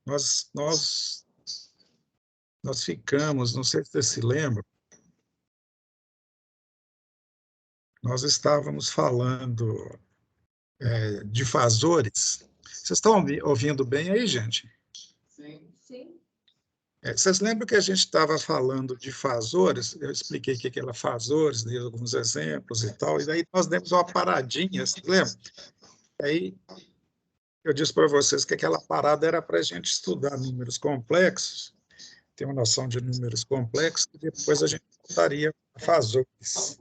nós ficamos, não sei se você se lembra, nós estávamos falando de fasores. Vocês estão ouvindo bem aí, gente? Sim. Sim. Vocês lembram que a gente estava falando de fasores? Eu expliquei o que era fasores, dei alguns exemplos e tal, e daí nós demos uma paradinha, você lembra? Aí eu disse para vocês que aquela parada era para a gente estudar números complexos, ter uma noção de números complexos, e depois a gente voltaria a fasores.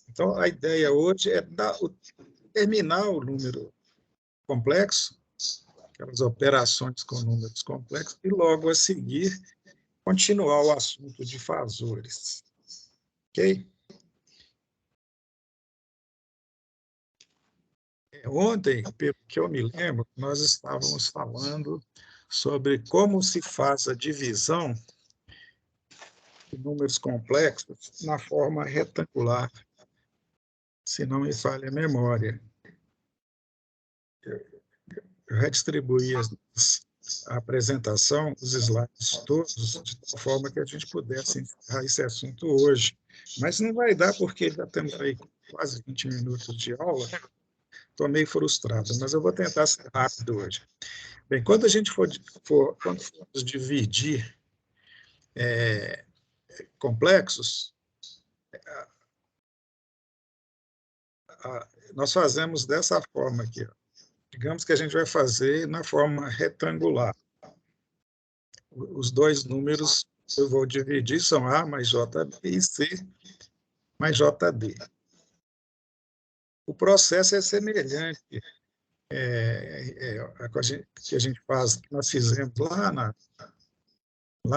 Então, a ideia hoje é terminar o número complexo, aquelas operações com números complexos, e logo a seguir continuar o assunto de fasores. Ok? Ontem, pelo que eu me lembro, nós estávamos falando sobre como se faz a divisão de números complexos na forma retangular, se não me falha a memória. Eu redistribuí a apresentação, os slides todos, de tal forma que a gente pudesse encerrar esse assunto hoje. Mas não vai dar, porque já temos aí quase 20 minutos de aula. Estou meio frustrado, mas eu vou tentar ser rápido hoje. Bem, quando a gente quando formos dividir complexos, nós fazemos dessa forma aqui. Ó. Digamos que a gente vai fazer na forma retangular. Os dois números eu vou dividir são A mais JB e C mais JD. O processo é semelhante que a gente faz, que nós fizemos lá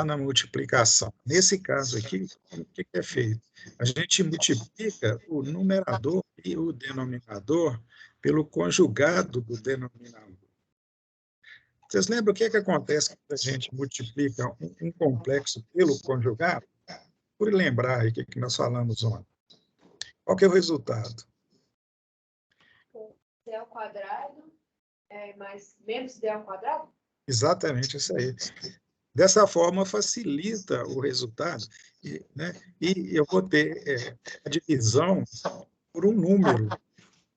na multiplicação. Nesse caso aqui, o que é feito? A gente multiplica o numerador e o denominador pelo conjugado do denominador. Vocês lembram o que acontece quando a gente multiplica um complexo pelo conjugado? Por lembrar aí o que nós falamos ontem. Qual que é o resultado? D ao quadrado mais menos D ao quadrado? Exatamente isso aí. Dessa forma, facilita o resultado, né? E eu vou ter a divisão por um número.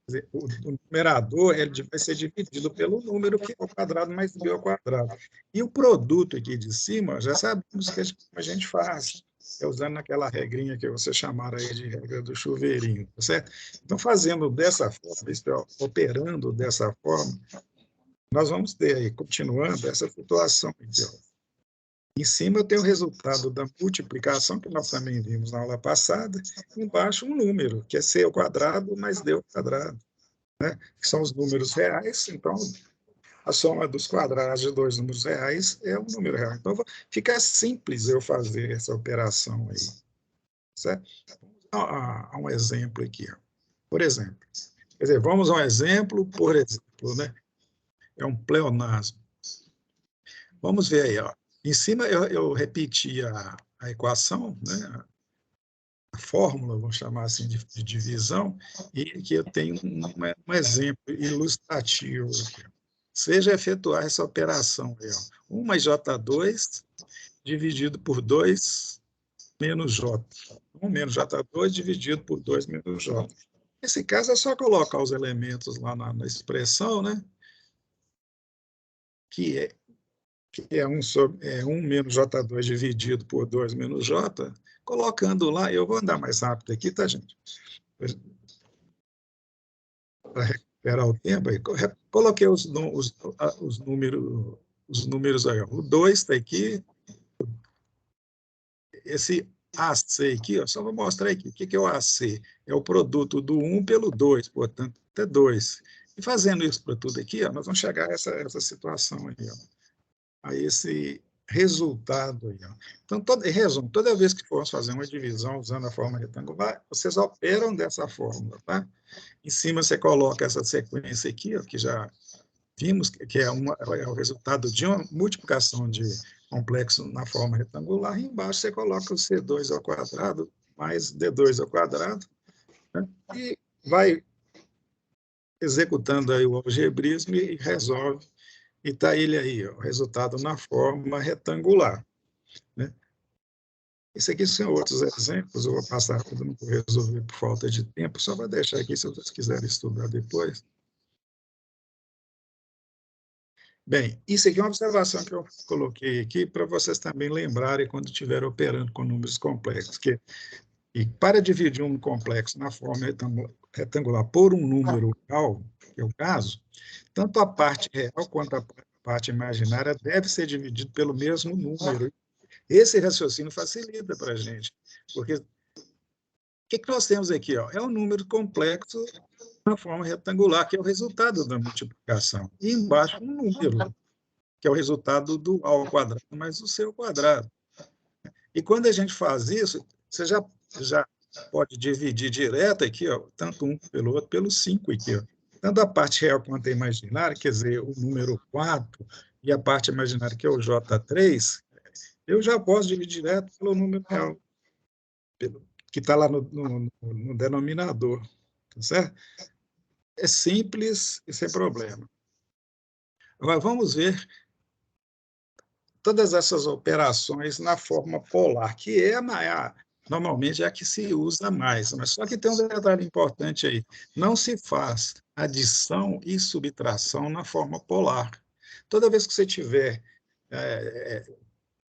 Quer dizer, o numerador ele vai ser dividido pelo número que é o quadrado mais b ao quadrado. E o produto aqui de cima, já sabemos que a gente faz, usando aquela regrinha que você chamaram aí de regra do chuveirinho, tá certo? Então, fazendo dessa forma, operando dessa forma, nós vamos ter aí, continuando essa flutuação aqui, ó. Em cima eu tenho o resultado da multiplicação, que nós também vimos na aula passada, e embaixo um número, que é c ao quadrado mais d ao quadrado, né? Que são os números reais, então a soma dos quadrados de dois números reais é um número real. Então fica simples eu fazer essa operação aí, certo? Vamos a um exemplo aqui. Ó. Por exemplo, quer dizer, vamos a um exemplo, por exemplo, né? É um pleonasmo. Vamos ver aí, ó. Em cima eu repeti a equação, né? A fórmula, vamos chamar assim, de divisão, e que eu tenho um exemplo ilustrativo aqui. Seja efetuar essa operação aí, ó. 1 mais J2 dividido por 2 menos J. 1 menos J2 dividido por 2 menos J. Nesse caso, é só colocar os elementos lá na expressão, né? Que é 1 menos J2 dividido por 2 menos J, colocando lá, eu vou andar mais rápido aqui, tá, gente? Para recuperar o tempo, aí, coloquei os números aí. Ó. O 2 está aqui, esse AC aqui, ó, só vou mostrar aqui, o que é o AC? É o produto do 1 pelo 2, portanto, é 2. E fazendo isso para tudo aqui, ó, nós vamos chegar a essa situação aí, ó. A esse resultado aí. Ó. Então, em resumo, toda vez que formos fazer uma divisão usando a forma retangular, vocês operam dessa fórmula, tá? Em cima você coloca essa sequência aqui, ó, que já vimos, que é o resultado de uma multiplicação de complexo na forma retangular, e embaixo você coloca o C2 ao quadrado mais D2 ao quadrado, né? E vai executando aí o algebrismo e resolve e está ele aí, ó, o resultado na forma retangular, né? Isso aqui são outros exemplos, eu vou passar tudo, não vou resolver por falta de tempo, só para deixar aqui se vocês quiserem estudar depois. Bem, isso aqui é uma observação que eu coloquei aqui para vocês também lembrarem quando estiverem operando com números complexos, e para dividir um complexo na forma retangular por um número real, que é o caso, tanto a parte real quanto a parte imaginária deve ser dividido pelo mesmo número. Esse raciocínio facilita para a gente, porque o que nós temos aqui? Ó? É um número complexo na forma retangular, que é o resultado da multiplicação. E embaixo um número, que é o resultado do A ao quadrado mais o C ao quadrado. E quando a gente faz isso, você já pode dividir direto aqui, ó, tanto um pelo outro, pelo 5 aqui. Ó. Tanto a parte real quanto a imaginária, quer dizer, o número 4 e a parte imaginária, que é o J3, eu já posso dividir direto pelo número real, que está lá no denominador. Tá certo? É simples e sem problema. Agora, vamos ver todas essas operações na forma polar, que normalmente é a que se usa mais. Mas só que tem um detalhe importante aí. Não se faz adição e subtração na forma polar. Toda vez que você tiver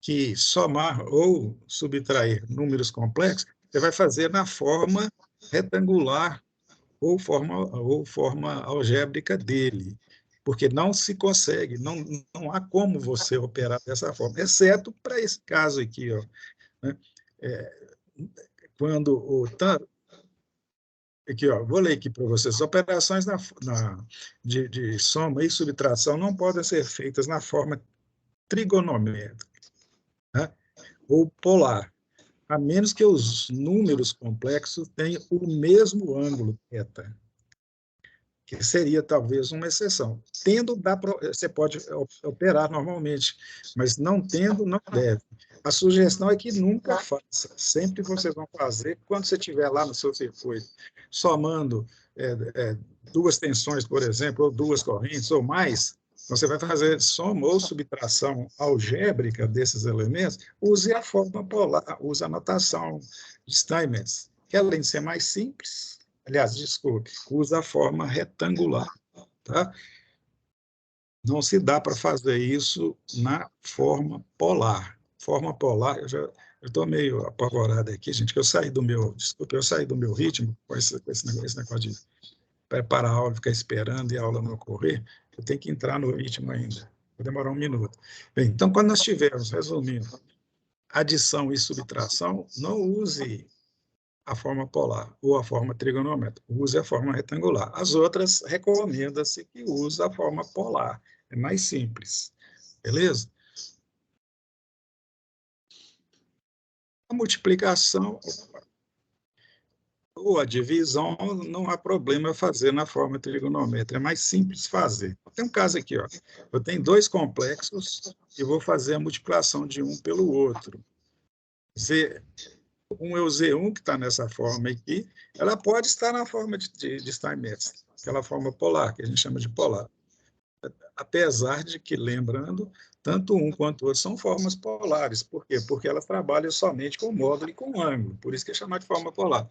que somar ou subtrair números complexos, você vai fazer na forma retangular ou forma algébrica dele, porque não se consegue, não há como você operar dessa forma, exceto para esse caso aqui, ó, né? Quando aqui, ó, vou ler aqui para vocês. Operações de soma e subtração não podem ser feitas na forma trigonométrica, né? Ou polar, a menos que os números complexos tenham o mesmo ângulo θ, que seria talvez uma exceção. Tendo, você pode operar normalmente, mas não tendo, não deve. A sugestão é que nunca faça. Sempre vocês vão fazer, quando você estiver lá no seu circuito, somando duas tensões, por exemplo, ou duas correntes, ou mais, você vai fazer soma ou subtração algébrica desses elementos, use a forma polar, use a notação de Steinmetz, que além de ser mais simples, aliás, desculpe, usa a forma retangular. Tá? Não se dá para fazer isso na forma polar. Forma polar, eu estou meio apavorado aqui, gente, que eu saí do meu ritmo com esse negócio de preparar a aula, ficar esperando e a aula não ocorrer. Eu tenho que entrar no ritmo ainda. Vai demorar um minuto. Bem, então, quando nós tivermos, resumindo, adição e subtração, não use a forma polar ou a forma trigonométrica. Use a forma retangular. As outras, recomenda-se que use a forma polar. É mais simples. Beleza? A multiplicação ou a divisão não há problema fazer na forma trigonométrica. É mais simples fazer. Tem um caso aqui. Ó. Eu tenho dois complexos e vou fazer a multiplicação de um pelo outro. Um é o Z1, que está nessa forma aqui, ela pode estar na forma de Steinmetz, aquela forma polar, que a gente chama de polar. Apesar de que, lembrando, tanto um quanto o outro são formas polares. Por quê? Porque elas trabalham somente com módulo e com ângulo, por isso que é chamado de forma polar.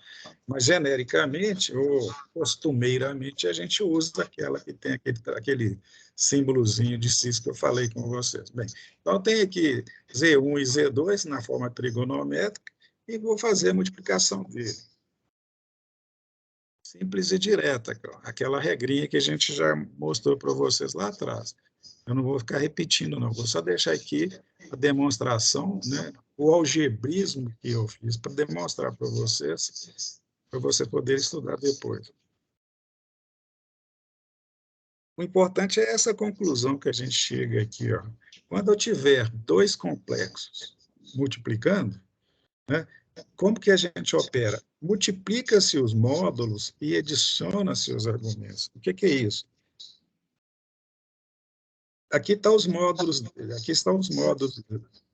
Mas, genericamente, ou costumeiramente, a gente usa aquela que tem aquele símbolozinho de cis que eu falei com vocês. Bem, então, tem aqui Z1 e Z2 na forma trigonométrica, e vou fazer a multiplicação dele. Simples e direta, aquela regrinha que a gente já mostrou para vocês lá atrás. Eu não vou ficar repetindo, não. Vou só deixar aqui a demonstração, né, o algebrismo que eu fiz para demonstrar para vocês, para você poder estudar depois. O importante é essa conclusão que a gente chega aqui. Ó. Quando eu tiver dois complexos multiplicando, né, como que a gente opera? Multiplica-se os módulos e adiciona-se os argumentos. O que é isso? Aqui estão os módulos.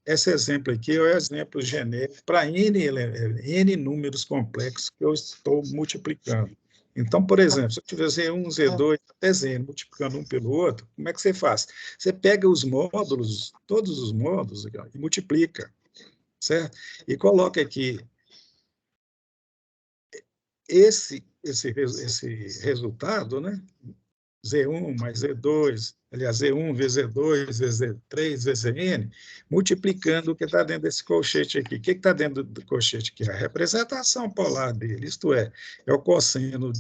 Esse exemplo aqui é o exemplo genérico para N números complexos que eu estou multiplicando. Então, por exemplo, se eu tiver Z1, Z2, até Z, multiplicando um pelo outro, como é que você faz? Você pega os módulos, todos os módulos, aqui, ó, e multiplica, certo? E coloca aqui esse resultado, né? Z1 mais Z2, aliás, Z1 vezes Z2, vezes Z3, vezes Zn, multiplicando o que está dentro desse colchete aqui. O que está dentro do colchete aqui? A representação polar dele, isto é o cosseno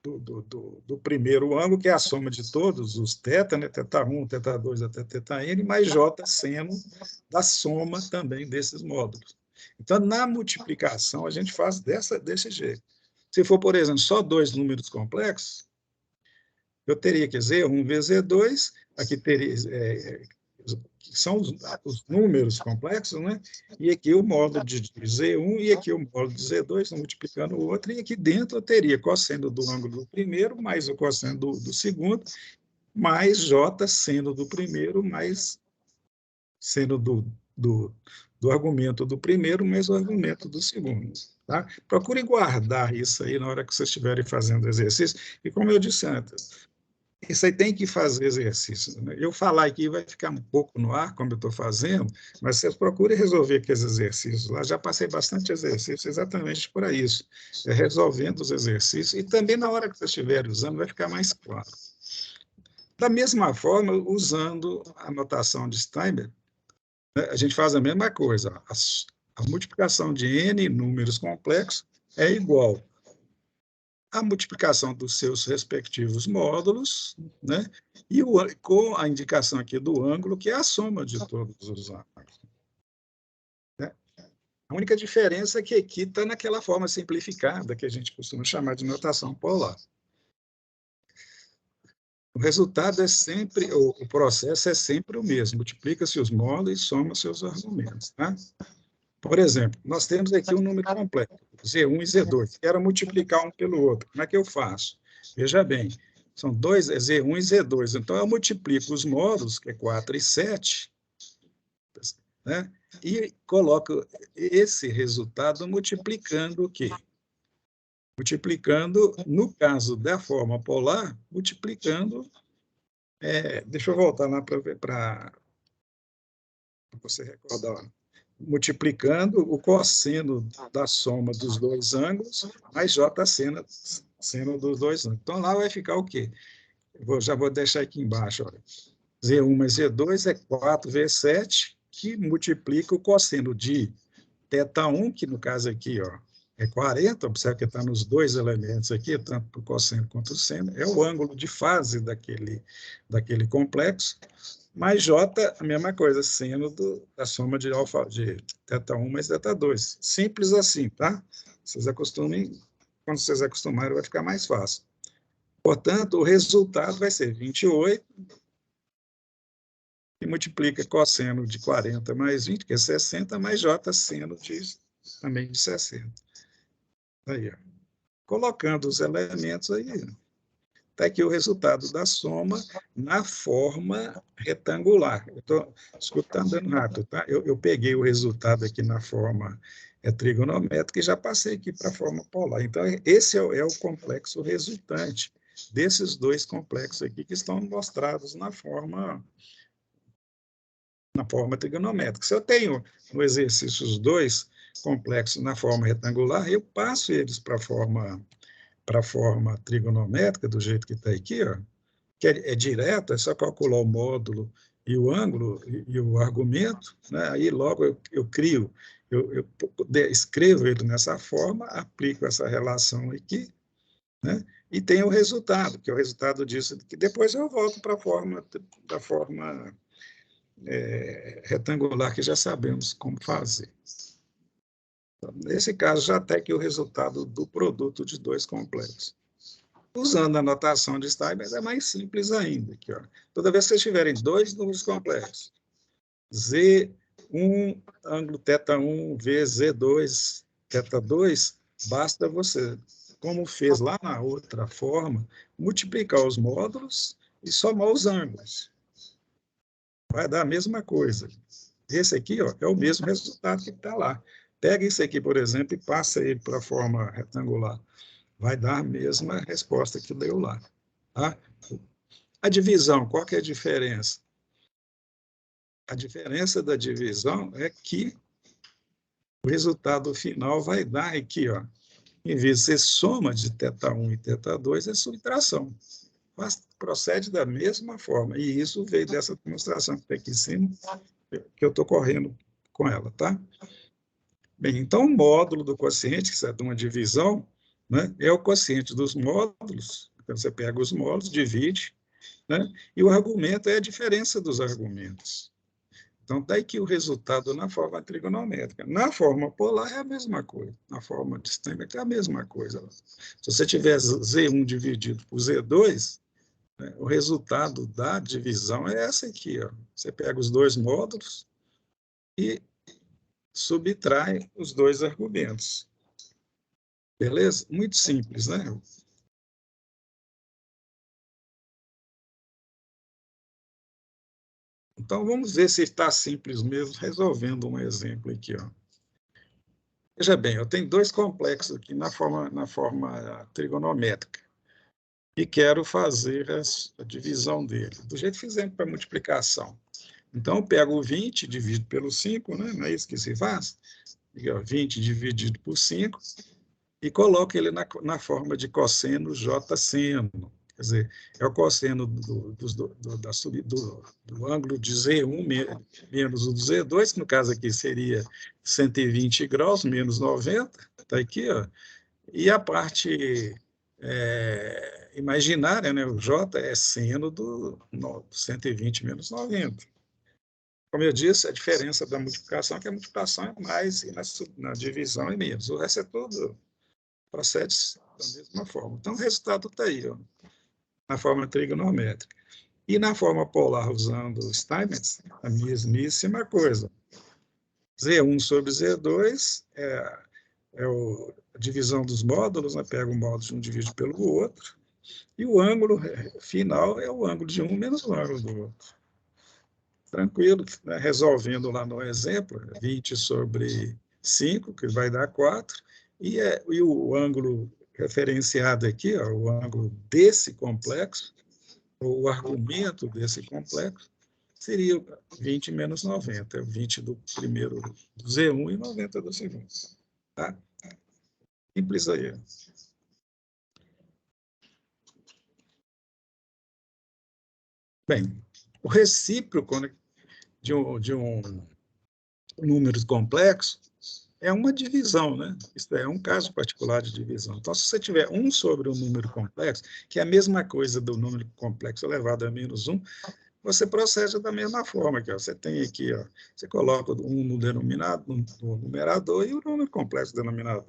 do primeiro ângulo, que é a soma de todos os teta, né? Teta1, teta2 até teta-n, mais j seno da soma também desses módulos. Então, na multiplicação, a gente faz desse jeito. Se for, por exemplo, só dois números complexos, eu teria que Z1 vezes Z2, aqui teria, que são os números complexos, né? E aqui o módulo de Z1 e aqui o módulo de Z2, multiplicando o outro, e aqui dentro eu teria cosseno do ângulo do primeiro, mais o cosseno do segundo, mais J seno do primeiro, mais seno do argumento do primeiro, mais o argumento do segundo. Tá? Procure guardar isso aí na hora que vocês estiverem fazendo exercício, e como eu disse antes, isso aí tem que fazer exercício. Né? Eu falar aqui vai ficar um pouco no ar, como eu estou fazendo, mas vocês procurem resolver aqueles exercícios lá. Já passei bastante exercício exatamente para isso, resolvendo os exercícios, e também na hora que vocês estiverem usando, vai ficar mais claro. Da mesma forma, usando a notação de Steinberg, né, a gente faz a mesma coisa. A multiplicação de n números complexos é igual a multiplicação dos seus respectivos módulos, né? E com a indicação aqui do ângulo, que é a soma de todos os ângulos. Né? A única diferença é que aqui está naquela forma simplificada que a gente costuma chamar de notação polar. O resultado é sempre, o processo é sempre o mesmo, multiplica-se os módulos e soma seus argumentos. Tá? Por exemplo, nós temos aqui um número complexo, Z1 e Z2. Quero multiplicar um pelo outro. Como é que eu faço? Veja bem, são dois, Z1 e Z2. Então, eu multiplico os módulos, que é 4 e 7, né? E coloco esse resultado multiplicando o quê? Multiplicando, no caso da forma polar, multiplicando... deixa eu voltar lá para você recordar. Multiplicando o cosseno da soma dos dois ângulos, mais j seno dos dois ângulos. Então, lá vai ficar o quê? Já vou deixar aqui embaixo. Olha. Z1 mais Z2 é 4 vezes 7, que multiplica o cosseno de θ1, que no caso aqui é 40, observe que está nos dois elementos aqui, tanto o cosseno quanto o seno, é o ângulo de fase daquele complexo, mais J, a mesma coisa, seno da soma de θ1 mais θ2. Simples assim, tá? Vocês acostumem, quando vocês acostumarem, vai ficar mais fácil. Portanto, o resultado vai ser 28, e multiplica cosseno de 40 mais 20, que é 60, mais J seno também de 60. Aí, ó. Colocando os elementos aí, está aqui o resultado da soma na forma retangular. Desculpa, está andando rápido, tá? Eu peguei o resultado aqui na forma trigonométrica e já passei aqui para a forma polar. Então, esse é o complexo resultante desses dois complexos aqui que estão mostrados na forma trigonométrica. Se eu tenho no exercício os dois complexos na forma retangular, eu passo eles para a forma trigonométrica, do jeito que está aqui, ó, que é direto, é só calcular o módulo e o ângulo e o argumento, né? Aí logo eu crio, eu escrevo ele nessa forma, aplico essa relação aqui, né? E tenho o resultado, que é o resultado disso, que depois eu volto para a forma retangular, que já sabemos como fazer. Então, nesse caso, já tem aqui o resultado do produto de dois complexos. Usando a notação de Steinberg, é mais simples ainda. Aqui, ó. Toda vez que vocês tiverem dois números complexos, Z1, ângulo θ1, vezes Z2, θ2, basta você, como fez lá na outra forma, multiplicar os módulos e somar os ângulos. Vai dar a mesma coisa. Esse aqui é o mesmo resultado que está lá. Pega isso aqui, por exemplo, e passa ele para a forma retangular. vai dar a mesma resposta que deu lá. Tá? A divisão, qual que é a diferença? A diferença da divisão é que o resultado final vai dar aqui, ó, em vez de ser soma de θ1 e θ2, é subtração. Mas procede da mesma forma. E isso veio dessa demonstração que está aqui em cima, que eu estou correndo com ela, tá? Bem, então, o módulo do quociente, que é de uma divisão, né, é o quociente dos módulos. Então, você pega os módulos, divide, né, e o argumento é a diferença dos argumentos. Então, daí que o resultado na forma trigonométrica. Na forma polar é a mesma coisa. Na forma de Steinbeck é a mesma coisa. Se você tiver Z1 dividido por Z2, né, o resultado da divisão é essa aqui. Ó. Você pega os dois módulos e subtrai os dois argumentos. Beleza? Muito simples, né? Então, vamos ver se está simples mesmo, resolvendo um exemplo aqui. Ó. Veja bem, eu tenho dois complexos aqui na forma trigonométrica e quero fazer a divisão dele, do jeito que fizemos para multiplicação. Então, eu pego o 20, divido pelo 5, né? Não é isso que se faz? 20 dividido por 5, e coloco ele na forma de cosseno J seno. Quer dizer, é o cosseno do ângulo de Z1 menos o do Z2, que no caso aqui seria 120 graus, menos 90, está aqui, ó. E a parte imaginária, né, o J é seno do 120 menos 90. Como eu disse, a diferença da multiplicação é que a multiplicação é mais e na divisão é menos. O resto é tudo procede da mesma forma. Então, o resultado está aí, ó, na forma trigonométrica. E na forma polar, usando Steinmetz, a mesmíssima coisa. Z1 sobre Z2 é a divisão dos módulos, né? Pega o módulo de um, divide pelo outro, e o ângulo final é o ângulo de um menos o ângulo do outro. Tranquilo, né? Resolvendo lá no exemplo, 20 sobre 5, que vai dar 4, e o ângulo referenciado aqui, ó, o ângulo desse complexo, ou o argumento desse complexo, seria 20 menos 90, 20 do primeiro do Z1 e 90 do segundo. Tá? Simples aí. Bem, o recíproco, né, de um número complexo é uma divisão, né? Isso é um caso particular de divisão. Então, se você tiver 1 sobre um número complexo, que é a mesma coisa do número complexo elevado a menos 1, você procede da mesma forma. Que você tem aqui, ó, você coloca 1 no denominador, no numerador, e o número complexo no denominador.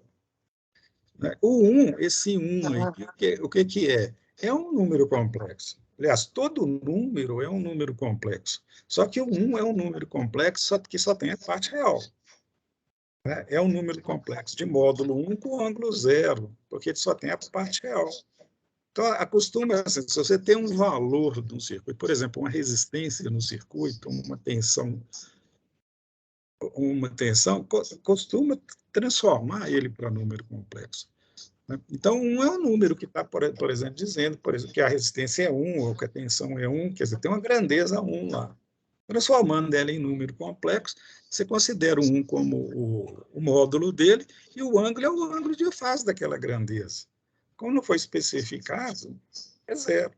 Né? O 1, esse 1 aqui, o que é? É um número complexo. Aliás, todo número é um número complexo. Só que o 1 é um número complexo que só tem a parte real. Né? É um número complexo de módulo 1 com ângulo 0, porque ele só tem a parte real. Então, acostuma, assim, se você tem um valor de um circuito, por exemplo, uma resistência no circuito, uma tensão, costuma transformar ele para número complexo. Né? Então, 1 é um número que está, por exemplo, dizendo, por exemplo, que a resistência é 1, ou que a tensão é 1, quer dizer, tem uma grandeza 1 lá. Transformando ela em número complexo, você considera o 1 como o módulo dele, e o ângulo é o ângulo de fase daquela grandeza. Como não foi especificado, é 0.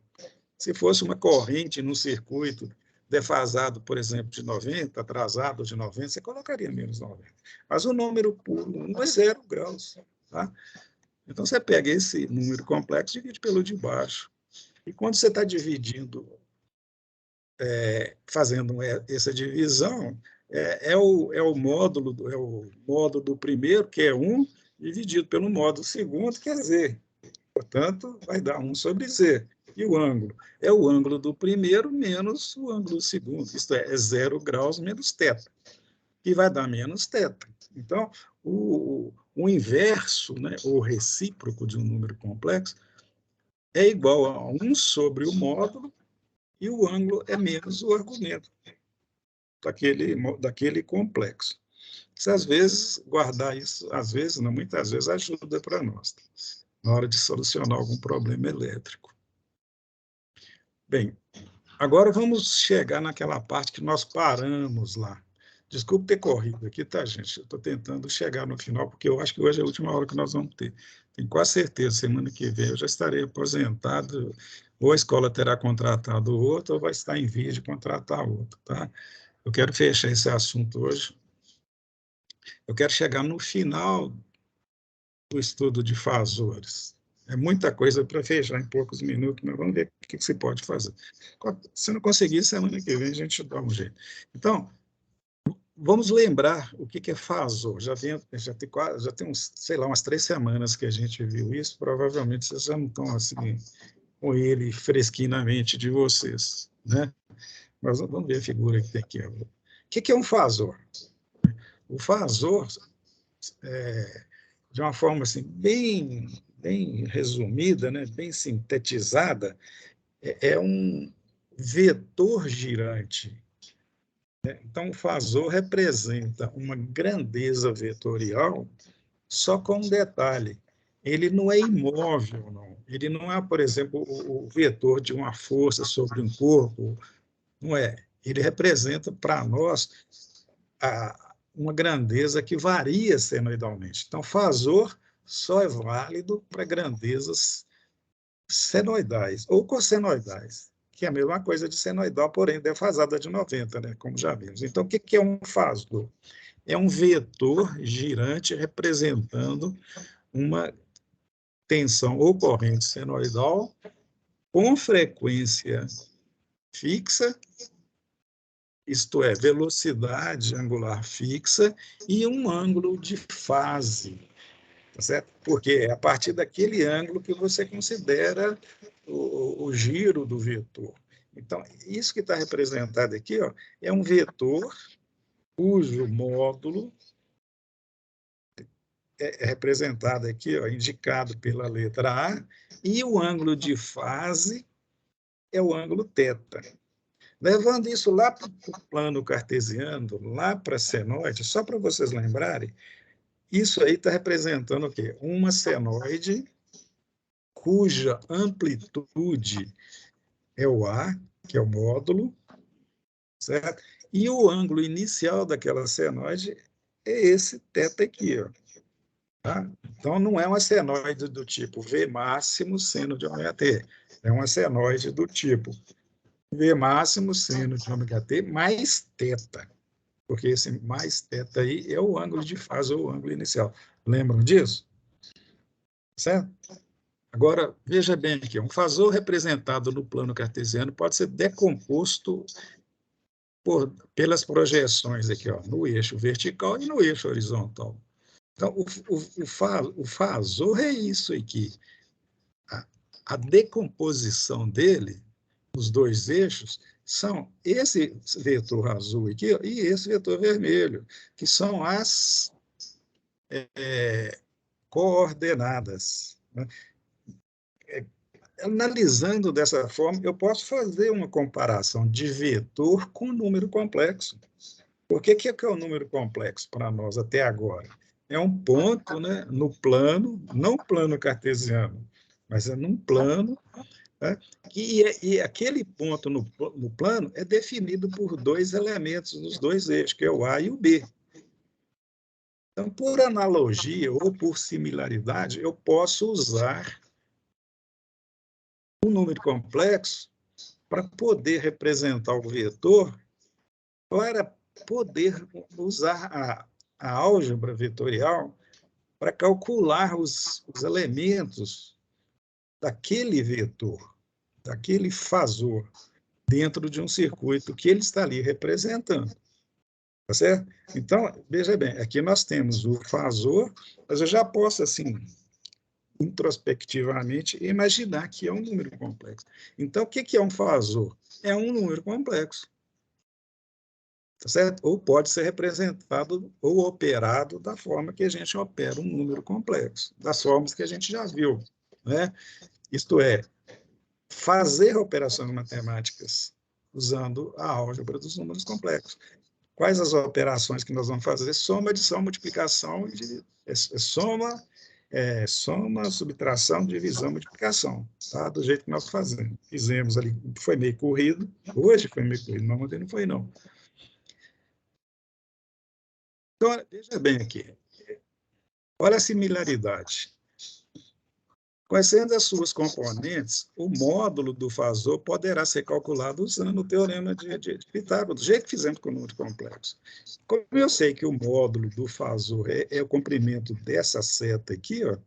Se fosse uma corrente no circuito defasado, por exemplo, de 90, atrasado de 90, você colocaria menos 90. Mas o número puro 1 é 0 graus. Tá? Então, você pega esse número complexo e divide pelo de baixo. E quando você está dividindo, fazendo essa divisão, é o módulo do primeiro, que é 1, dividido pelo módulo segundo, que é Z. Portanto, vai dar 1 sobre Z. E o ângulo? É o ângulo do primeiro menos o ângulo do segundo. Isto é 0 graus menos θ, que vai dar menos θ. Então, o inverso, né, ou recíproco de um número complexo, é igual a 1 sobre o módulo, e o ângulo é menos o argumento daquele complexo. Se às vezes guardar isso, às vezes, não, muitas vezes, ajuda para nós. na hora de solucionar algum problema elétrico. Bem, agora vamos chegar naquela parte que nós paramos lá. Desculpe ter corrido aqui, tá, gente? Eu estou tentando chegar no final, porque eu acho que hoje é a última hora que nós vamos ter. Tenho quase certeza, semana que vem eu já estarei aposentado, ou a escola terá contratado outro, ou vai estar em vias de contratar outro, tá? Eu quero fechar esse assunto hoje. Eu quero chegar no final do estudo de fasores. É muita coisa para fechar em poucos minutos, mas vamos ver o que se pode fazer. Se não conseguir, semana que vem a gente dá um jeito. Então, vamos lembrar o que é fasor. Já tem uns, sei lá, umas 3 semanas que a gente viu isso, provavelmente vocês já não estão assim com ele fresquinho na mente de vocês, né? Mas vamos ver a figura que tem aqui. O que é um fasor? O fasor, de uma forma assim, bem resumida, né, bem sintetizada, é um vetor girante. Então, o fasor representa uma grandeza vetorial, só com um detalhe: ele não é imóvel, não. Ele não é, por exemplo, o vetor de uma força sobre um corpo, não é. Ele representa para nós uma grandeza que varia senoidalmente. Então, fasor só é válido para grandezas senoidais ou cossenoidais, que é a mesma coisa de senoidal, porém defasada de 90, né, como já vimos. Então, o que é um fasor? É um vetor girante representando uma tensão ou corrente senoidal com frequência fixa, isto é, velocidade angular fixa e um ângulo de fase, tá certo? Porque é a partir daquele ângulo que você considera o giro do vetor. Então, isso que está representado aqui, ó, é um vetor cujo módulo é representado aqui, ó, indicado pela letra A, e o ângulo de fase é o ângulo θ. Levando isso lá para o plano cartesiano, lá para a senoide, só para vocês lembrarem, isso aí está representando o quê? Uma senoide cuja amplitude é o A, que é o módulo, certo? E o ângulo inicial daquela senoide é esse θ aqui, ó. Tá? Então, não é uma senoide do tipo V máximo seno de ômega-t. É uma senoide do tipo V máximo seno de ômega-t mais θ. Porque esse mais θ aí é o ângulo de fase ou o ângulo inicial. Lembram disso? Certo? Agora, veja bem aqui, um fasor representado no plano cartesiano pode ser decomposto pelas projeções aqui, ó, no eixo vertical e no eixo horizontal. Então, o fasor é isso aqui. A decomposição dele, os dois eixos, são esse vetor azul aqui, ó, e esse vetor vermelho, que são as coordenadas, né? Analisando dessa forma, eu posso fazer uma comparação de vetor com número complexo. Por que é o número complexo para nós até agora? É um ponto, né, no plano, não plano cartesiano, mas é num plano, né, e aquele ponto no plano é definido por dois elementos nos dois eixos, que é o A e o B. Então, por analogia ou por similaridade, eu posso usar um número complexo para poder representar o vetor, para poder usar a álgebra vetorial para calcular os elementos daquele vetor, daquele fasor, dentro de um circuito que ele está ali representando. Tá certo? Então, veja bem, aqui nós temos o fasor, mas eu já posso, assim, introspectivamente, imaginar que é um número complexo. Então, o que é um fasor? É um número complexo. Tá certo? Ou pode ser representado ou operado da forma que a gente opera um número complexo, das formas que a gente já viu, né? Isto é, fazer operações matemáticas usando a álgebra dos números complexos. Quais as operações que nós vamos fazer? Soma, adição, multiplicação, soma soma, subtração, divisão, multiplicação, tá? Do jeito que nós fizemos ali. Foi meio corrido, hoje foi meio corrido, mas ontem não foi, não. Então, veja bem aqui. Olha a similaridade. Conhecendo as suas componentes, o módulo do fasor poderá ser calculado usando o teorema de Pitágoras, do jeito que fizemos com o número complexo. Como eu sei que o módulo do fasor é o comprimento dessa seta aqui, ó,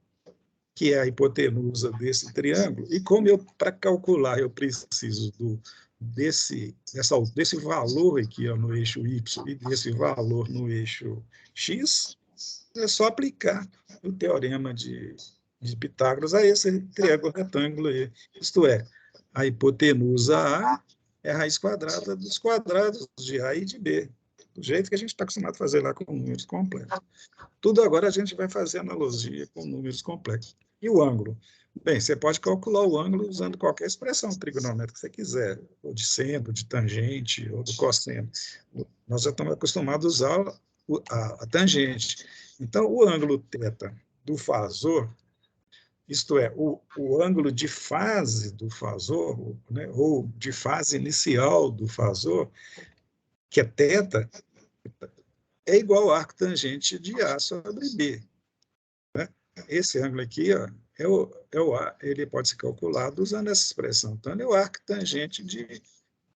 que é a hipotenusa desse triângulo, e como para calcular, eu preciso desse valor aqui, ó, no eixo Y e desse valor no eixo X, é só aplicar o teorema de Pitágoras a esse triângulo retângulo aí. Isto é, a hipotenusa A é a raiz quadrada dos quadrados de A e de B, do jeito que a gente está acostumado a fazer lá com números complexos. Tudo agora a gente vai fazer analogia com números complexos. E o ângulo? Bem, você pode calcular o ângulo usando qualquer expressão trigonométrica que você quiser, ou de seno, de tangente, ou do cosseno. Nós já estamos acostumados a usar a tangente. Então, o ângulo θ do fasor, isto é, o ângulo de fase do fasor, né, ou de fase inicial do fasor, que é θ, é igual ao arco tangente de A sobre B. Né? Esse ângulo aqui, ó, ele pode ser calculado usando essa expressão. Então, é o arco tangente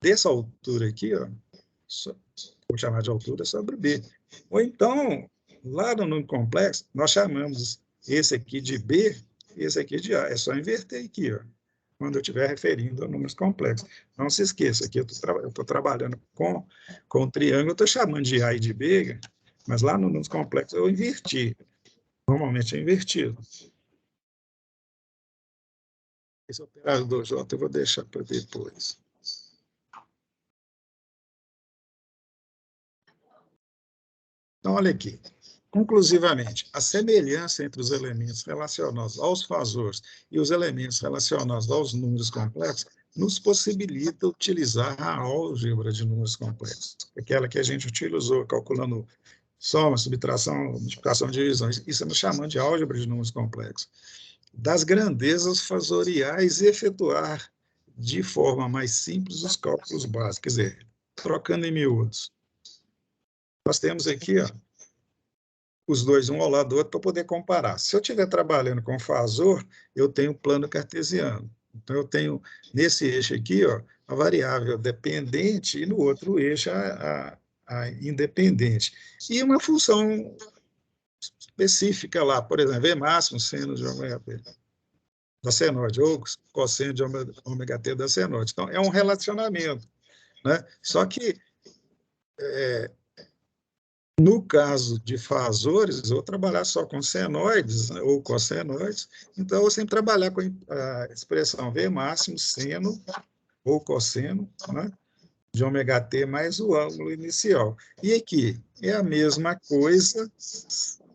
dessa altura aqui, ó, vou chamar de altura sobre B. Ou então, lá no número complexo, nós chamamos esse aqui de B, esse aqui de A. É só inverter aqui, ó, quando eu estiver referindo a números complexos. Não se esqueça, aqui eu estou trabalhando com o triângulo, eu estou chamando de A e de B, mas lá no números complexos eu inverti. Normalmente é invertido. Esse operador J eu vou deixar para depois. Então, olha aqui. Conclusivamente, a semelhança entre os elementos relacionados aos fasores e os elementos relacionados aos números complexos nos possibilita utilizar a álgebra de números complexos, aquela que a gente utilizou calculando soma, subtração, multiplicação, divisão. Isso nós chamamos de álgebra de números complexos. Das grandezas fasoriais e efetuar de forma mais simples os cálculos básicos, quer dizer, trocando em miúdos. Nós temos aqui, ó, os dois um ao lado do outro para poder comparar. Se eu estiver trabalhando com fasor, eu tenho plano cartesiano. Então, eu tenho, nesse eixo aqui, ó, a variável dependente e no outro eixo a independente. E uma função específica lá, por exemplo, V máximo, seno de ômega t da senoide, ou cosseno de ômega t da senoide. Então, é um relacionamento. Né? Só que, no caso de fasores, eu vou trabalhar só com senoides, né, ou cossenoides, então eu vou sempre trabalhar com a expressão V máximo, seno ou cosseno, né, de ômega t mais o ângulo inicial. E aqui é a mesma coisa,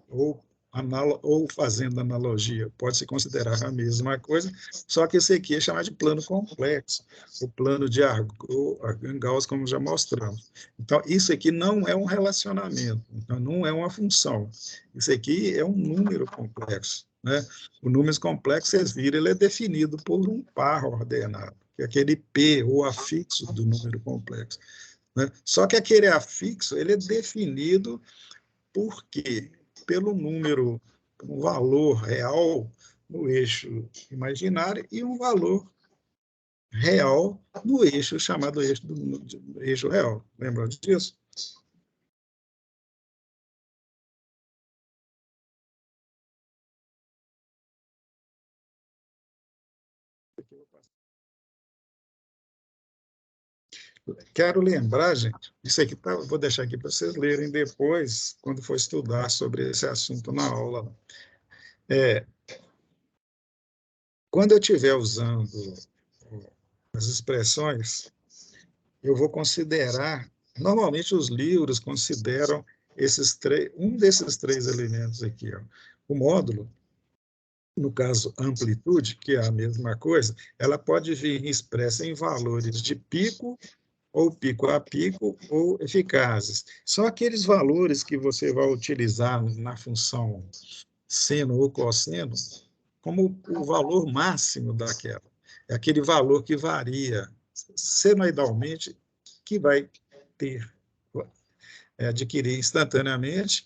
ou fazendo analogia, pode-se considerar a mesma coisa, só que esse aqui é chamado de plano complexo, o plano de Argand-Gauss, como já mostramos. Então, isso aqui não é um relacionamento, então não é uma função. Isso aqui é um número complexo. Né? O número complexo, vocês viram, ele é definido por um par ordenado, que é aquele P, ou afixo do número complexo. Né? Só que aquele afixo, ele é definido por quê? Pelo número, um valor real no eixo imaginário e um valor real no eixo chamado eixo real. Lembram disso? Quero lembrar, gente, isso aqui vou deixar aqui para vocês lerem depois, quando for estudar sobre esse assunto na aula. Quando eu estiver usando as expressões, eu vou considerar, normalmente os livros consideram um desses três elementos aqui, ó, o módulo, no caso amplitude, que é a mesma coisa, ela pode vir expressa em valores de pico, ou pico a pico, ou eficazes. São aqueles valores que você vai utilizar na função seno ou cosseno, como o valor máximo daquela. É aquele valor que varia senoidalmente, que vai ter, adquirir instantaneamente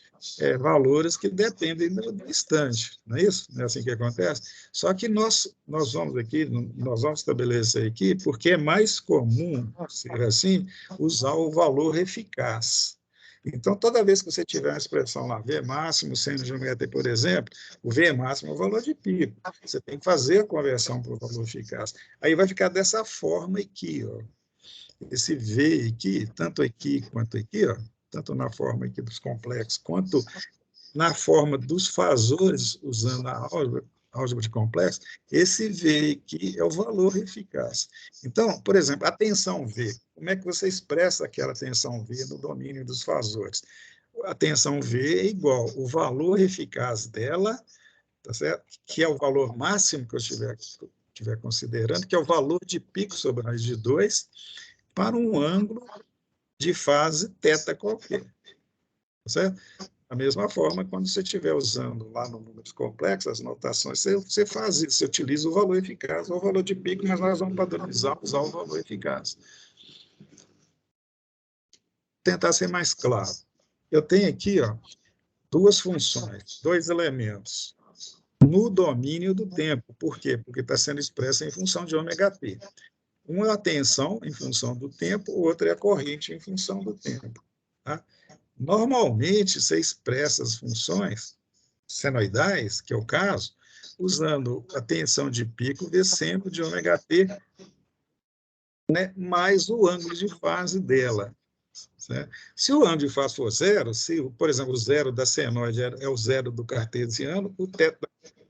valores que dependem do instante, não é isso? Não é assim que acontece? Só que nós vamos estabelecer aqui, porque é mais comum, ser assim, usar o valor eficaz. Então, toda vez que você tiver uma expressão lá, V máximo, seno de ômega t, por exemplo, o V máximo é o valor de pico. Você tem que fazer a conversão para o valor eficaz. Aí vai ficar dessa forma aqui, ó. Esse V aqui, tanto aqui quanto aqui, ó, tanto na forma aqui dos complexos, quanto na forma dos fasores, usando a álgebra de complexo, esse V aqui é o valor eficaz. Então, por exemplo, a tensão V, como é que você expressa aquela tensão V no domínio dos fasores? A tensão V é igual o valor eficaz dela, tá certo? Que é o valor máximo que eu estiver considerando, que é o valor de pico sobre a raiz de 2, para um ângulo de fase θ qualquer. Tá certo? Da mesma forma, quando você estiver usando lá no números complexos, as notações, você faz isso, você utiliza o valor eficaz ou o valor de pico, mas nós vamos padronizar, usar o valor eficaz. Tentar ser mais claro. Eu tenho aqui, ó, duas funções, dois elementos, no domínio do tempo. Por quê? Porque está sendo expressa em função de ômega-t. Uma é a tensão em função do tempo, o outro é a corrente em função do tempo. Tá? Normalmente, você expressa as funções senoidais, que é o caso, usando a tensão de pico descendo de ômega-t, né, mais o ângulo de fase dela. Certo? Se o ângulo de fase for zero, se, por exemplo, o zero da senoide é o zero do cartesiano, o θ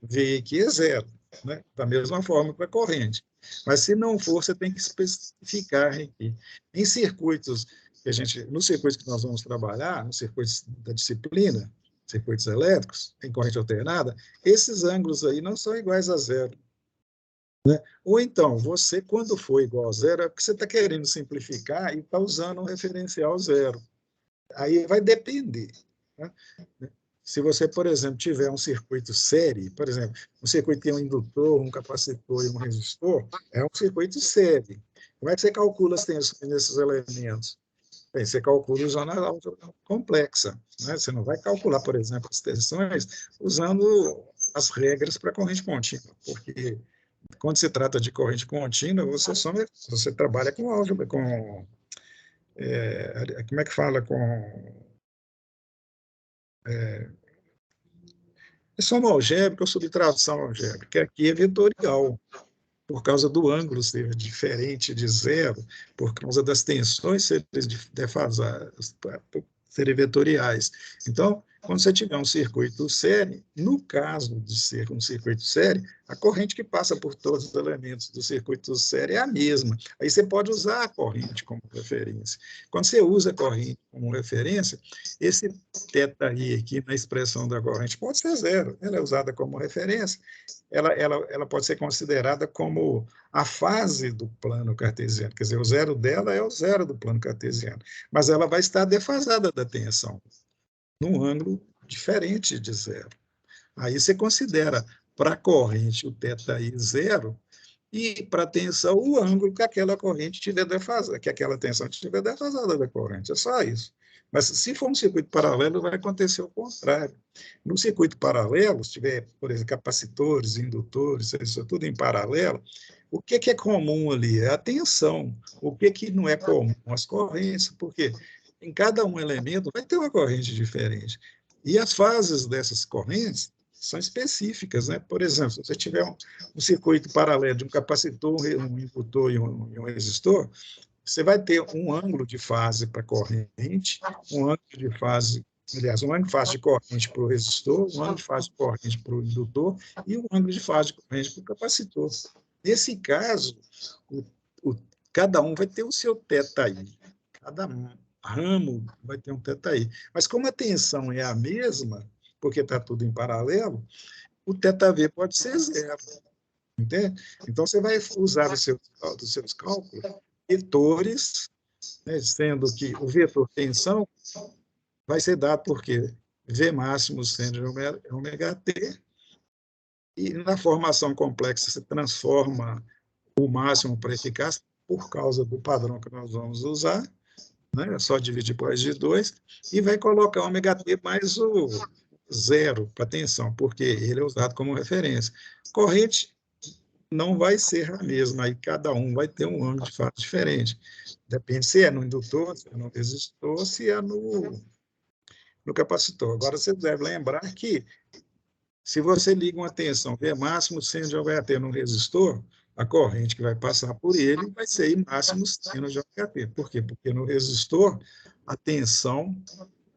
V aqui é zero, né? Da mesma forma que a corrente. Mas se não for, você tem que especificar aqui. Em circuitos nos circuitos que nós vamos trabalhar, nos circuitos da disciplina, circuitos elétricos, em corrente alternada, esses ângulos aí não são iguais a zero. Né? Ou então, você, quando for igual a zero, é porque você está querendo simplificar e está usando um referencial zero. Aí vai depender. Né? Se você, por exemplo, tiver um circuito série, por exemplo, um circuito que tem um indutor, um capacitor e um resistor, é um circuito série. Como é que você calcula as tensões nesses elementos? Bem, você calcula usando a álgebra complexa. Né? Você não vai calcular, por exemplo, as tensões usando as regras para corrente contínua, porque quando se trata de corrente contínua, você trabalha com álgebra, como é que fala? É soma algébrica ou subtração algébrica, que aqui é vetorial, por causa do ângulo ser diferente de zero, por causa das tensões serem defasadas, serem vetoriais. Então, quando você tiver um circuito série, no caso de ser um circuito série, a corrente que passa por todos os elementos do circuito série é a mesma. Aí você pode usar a corrente como referência. Quando você usa a corrente como referência, esse θi aqui na expressão da corrente pode ser zero. Ela é usada como referência. Ela pode ser considerada como a fase do plano cartesiano, quer dizer, o zero dela é o zero do plano cartesiano, mas ela vai estar defasada da tensão, num ângulo diferente de zero. Aí você considera para a corrente o θi zero e para a tensão o ângulo que aquela corrente tiver defasada, que aquela tensão estiver defasada da corrente, é só isso. Mas se for um circuito paralelo, vai acontecer o contrário. No circuito paralelo, se tiver, por exemplo, capacitores, indutores, isso tudo em paralelo, o que é comum ali? É a tensão. O que não é comum? As correntes, porque em cada um elemento vai ter uma corrente diferente. E as fases dessas correntes são específicas, né? Por exemplo, se você tiver um circuito paralelo de um capacitor, um indutor e um resistor, você vai ter um ângulo de fase para a corrente, um ângulo de fase, aliás, um ângulo de fase de corrente para o resistor, um ângulo de fase de corrente para o indutor e um ângulo de fase de corrente para o capacitor. Nesse caso, cada um vai ter o seu θi. Cada ramo vai ter um θi. Mas como a tensão é a mesma, porque está tudo em paralelo, o θv pode ser zero. Entende? Então, você vai usar dos seus cálculos vetores, né, sendo que o vetor tensão vai ser dado por quê? V máximo seno de ômega t, e na formação complexa você transforma o máximo para eficácia por causa do padrão que nós vamos usar, né? É só dividir por raiz de 2, e vai colocar ômega t mais o zero para tensão, porque ele é usado como referência. Corrente não vai ser a mesma, aí cada um vai ter um ângulo de fase diferente. Depende se é no indutor, se é no resistor, se é no capacitor. Agora, você deve lembrar que, se você liga uma tensão V máximo seno de ômega t no resistor, a corrente que vai passar por ele vai ser I máximo seno de ômega t. Por quê? Porque no resistor, a tensão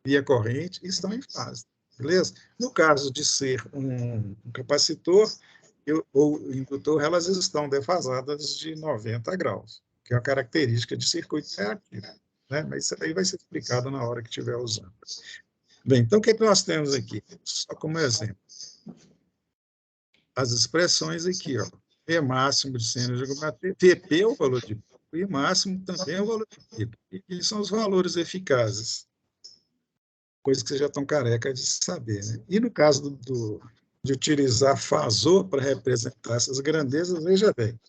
e a corrente estão em fase. Beleza? No caso de ser um capacitor ou indutor, elas estão defasadas de 90 graus, que é a característica de circuito reativo, né? Mas isso aí vai ser explicado na hora que estiver usando. Bem, então o que nós temos aqui? Só como exemplo. As expressões aqui, ó. P máximo de seno de ômega t, Vp é o valor de pico, e máximo também é o valor de pico. E são os valores eficazes, coisa que vocês já estão careca de saber, né? E no caso de utilizar fasor para representar essas grandezas, veja bem,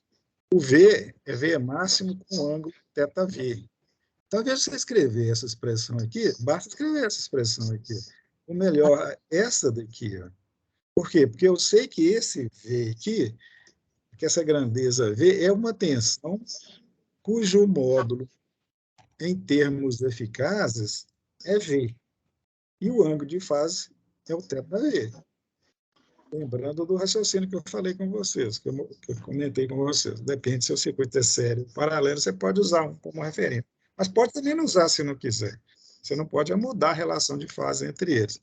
o V é V máximo com ângulo θV. Então, ao invés de você escrever essa expressão aqui, basta escrever essa expressão aqui. Ou melhor, essa daqui, ó. Por quê? Porque eu sei que esse V aqui, que essa grandeza V, é uma tensão cujo módulo, em termos eficazes, é V. E o ângulo de fase é o θV. Lembrando do raciocínio que eu falei com vocês, que eu comentei com vocês. Depende se o circuito é sério ou paralelo, você pode usar um como referência. Mas pode também não usar se não quiser. Você não pode mudar a relação de fase entre eles.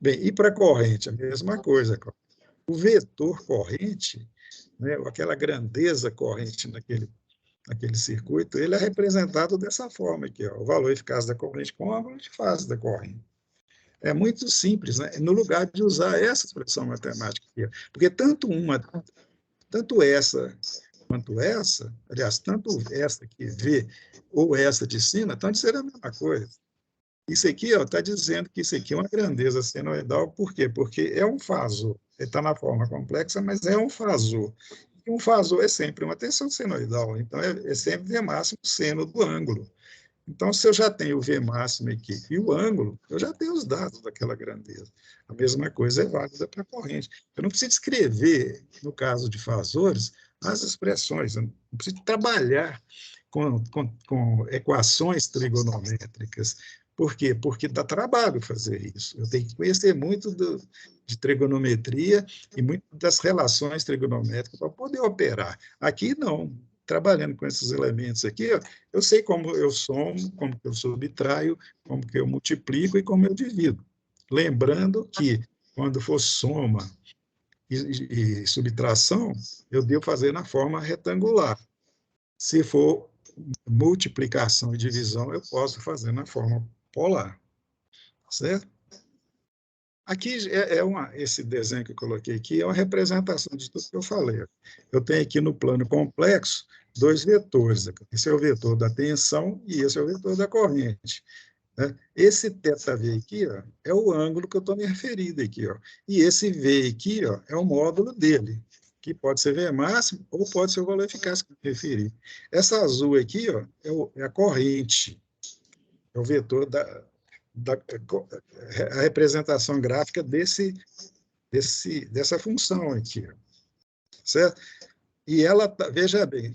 Bem, e para a corrente, a mesma coisa. O vetor corrente, né, aquela grandeza corrente naquele circuito, ele é representado dessa forma aqui, ó, o valor eficaz da corrente com o ângulo de fase da corrente. É muito simples, né? No lugar de usar essa expressão matemática aqui, porque tanto essa quanto essa, aliás, tanto essa aqui, V, ou essa de cima, estão dizendo a mesma coisa. Isso aqui está dizendo que isso aqui é uma grandeza senoidal, por quê? Porque é um fasor. Ele está na forma complexa, mas é um fasor. E um fasor é sempre uma tensão senoidal, então é sempre V máximo seno do ângulo. Então, se eu já tenho o V máximo aqui e o ângulo, eu já tenho os dados daquela grandeza. A mesma coisa é válida para a corrente. Eu não preciso escrever, no caso de fasores, as expressões, eu não preciso trabalhar com equações trigonométricas. Por quê? Porque dá trabalho fazer isso. Eu tenho que conhecer muito de trigonometria e muito das relações trigonométricas para poder operar. Aqui, não. Trabalhando com esses elementos aqui, eu sei como eu somo, como que eu subtraio, como que eu multiplico e como eu divido. Lembrando que, quando for soma e subtração, eu devo fazer na forma retangular. Se for multiplicação e divisão, eu posso fazer na forma polar. Certo? Aqui esse desenho que eu coloquei aqui é uma representação de tudo que eu falei. Eu tenho aqui no plano complexo 2 vetores. Esse é o vetor da tensão e esse é o vetor da corrente. Né? Esse θV aqui, ó, é o ângulo que eu estou me referindo aqui. Ó. E esse V aqui, ó, é o módulo dele, que pode ser V máximo ou pode ser o valor eficaz que eu me referi. Essa azul aqui, ó, é a corrente, é o vetor a representação gráfica dessa função aqui, certo? E ela, veja bem,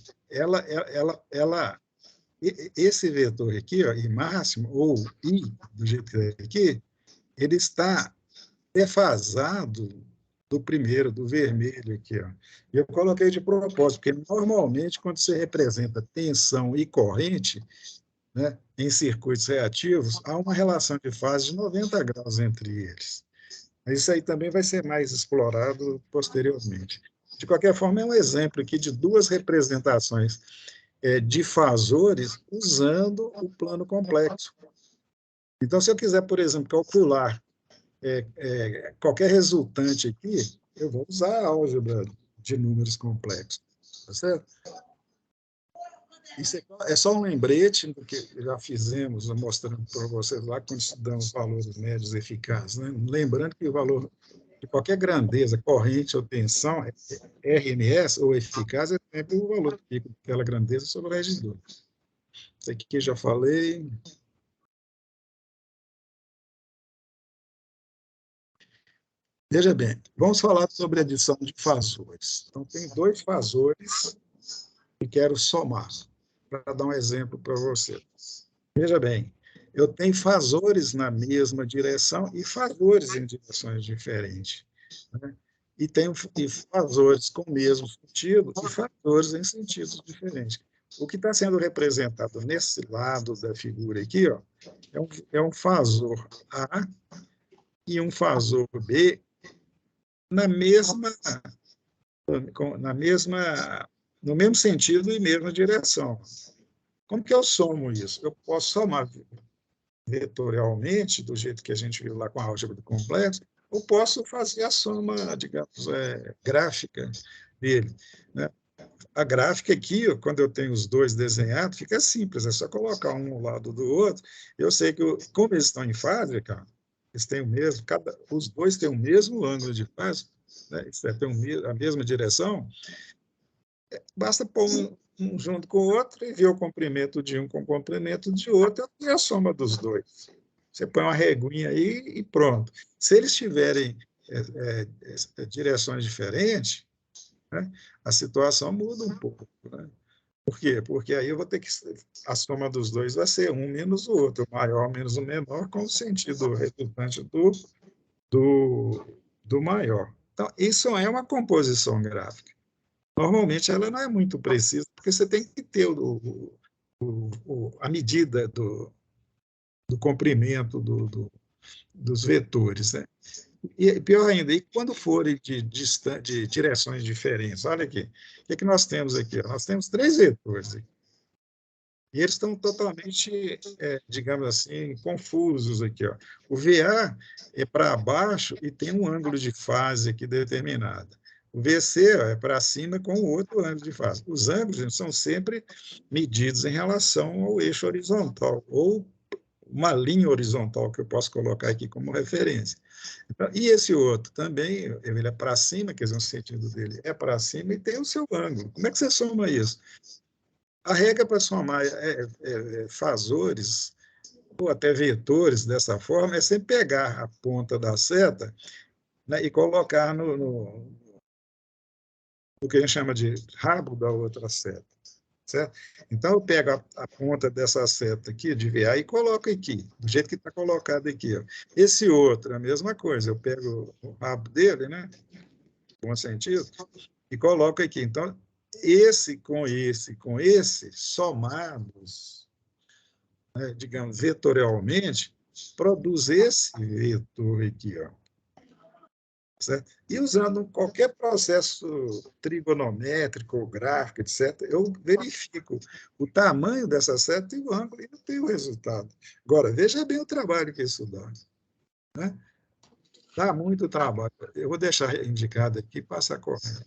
esse vetor aqui, ó, I máximo, ou I, do jeito que é aqui, ele está defasado do primeiro, do vermelho aqui. Ó. E eu coloquei de propósito, porque normalmente, quando você representa tensão e corrente, né, em circuitos reativos, há uma relação de fase de 90 graus entre eles. Mas isso aí também vai ser mais explorado posteriormente. De qualquer forma, é um exemplo aqui de duas representações de fasores usando o plano complexo. Então, se eu quiser, por exemplo, calcular qualquer resultante aqui, eu vou usar a álgebra de números complexos. Tá certo? Isso é só um lembrete do que já fizemos, mostrando para vocês lá, quando estudamos valores médios eficazes. Né? Lembrando que o valor de qualquer grandeza, corrente ou tensão, RMS ou eficaz, é sempre o valor de pico daquela grandeza sobre o regidor. Isso aqui que eu já falei. Veja bem, vamos falar sobre adição de fasores. Então, tem dois fasores que quero somar, para dar um exemplo para você. Veja bem, eu tenho fasores na mesma direção e fasores em direções diferentes. Né? E tenho fasores com o mesmo sentido e fasores em sentidos diferentes. O que está sendo representado nesse lado da figura aqui, ó, é um fasor A e um fasor B na mesma, no mesmo sentido e mesma direção. Como que eu somo isso? Eu posso somar vetorialmente, do jeito que a gente viu lá com a álgebra do complexo, ou posso fazer a soma, digamos, gráfica dele. Né? A gráfica aqui, quando eu tenho os dois desenhados, fica simples, é só colocar um ao lado do outro. Eu sei que, como eles estão em fase, cara, eles têm o mesmo, os dois têm o mesmo ângulo de fase, né? Tem a mesma direção, basta pôr um junto com o outro e ver o comprimento de um com o comprimento de outro e a soma dos dois. Você põe uma reguinha aí e pronto. Se eles tiverem direções diferentes, né, a situação muda um pouco. Né? Por quê? Porque aí eu vou ter que... A soma dos dois vai ser um menos o outro, o maior menos o menor, com o sentido resultante do maior. Então, isso é uma composição gráfica. Normalmente, ela não é muito precisa, porque você tem que ter a medida do comprimento dos vetores. Né? E pior ainda, e quando forem de direções diferentes? Olha aqui, o que nós temos aqui? Nós temos três vetores aqui. E eles estão totalmente, digamos assim, confusos aqui. Ó. O VA é para baixo e tem um ângulo de fase aqui determinado. O VC é para cima com outro ângulo de fase. Os ângulos são sempre medidos em relação ao eixo horizontal, ou uma linha horizontal que eu posso colocar aqui como referência. Então, e esse outro também, ele é para cima, quer dizer, o sentido dele é para cima e tem o seu ângulo. Como é que você soma isso? A regra para somar fasores ou até vetores dessa forma é sempre pegar a ponta da seta, né, e colocar no que a gente chama de rabo da outra seta. Certo? Então, eu pego a ponta dessa seta aqui, de VA, e coloco aqui, do jeito que está colocado aqui. Ó. Esse outro, a mesma coisa, eu pego o rabo dele, né, com sentido, e coloco aqui. Então, esse, com esse, somados, né, digamos, vetorialmente, produz esse vetor aqui, ó. Certo? E usando qualquer processo trigonométrico ou gráfico, etc., eu verifico o tamanho dessa seta e o ângulo e eu tenho o resultado. Agora, veja bem o trabalho que isso dá. Né? Dá muito trabalho. Eu vou deixar indicado aqui e passar correndo.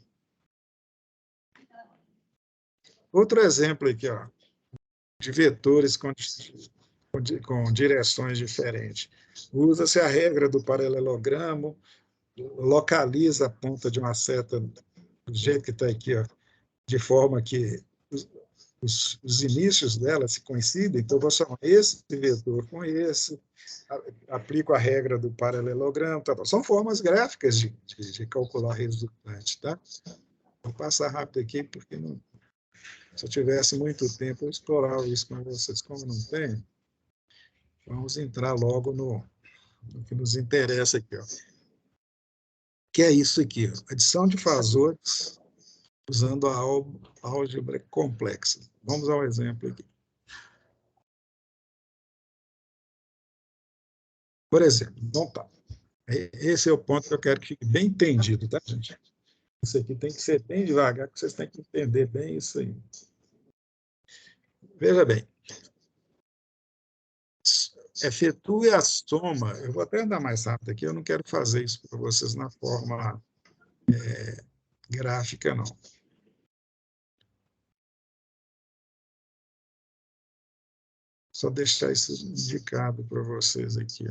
Outro exemplo aqui, ó, de vetores com direções diferentes. Usa-se a regra do paralelogramo, localiza a ponta de uma seta do jeito que está aqui, ó, de forma que os inícios dela se coincidem, então vou chamar esse vetor com esse, aplico a regra do paralelogramo, tá? São formas gráficas de calcular resultante. Tá? Vou passar rápido aqui, porque não, se eu tivesse muito tempo, eu explorava isso com vocês. Como não tem, vamos entrar logo no que nos interessa aqui. Ó. Que é isso aqui, ó, adição de fasores usando a álgebra complexa. Vamos ao exemplo aqui. Por exemplo, então tá. Esse é o ponto que eu quero que fique bem entendido, tá, gente? Isso aqui tem que ser bem devagar, porque vocês têm que entender bem isso aí. Veja bem. Efetue a soma. Eu vou até andar mais rápido aqui, eu não quero fazer isso para vocês na forma gráfica, não. Só deixar isso indicado para vocês aqui.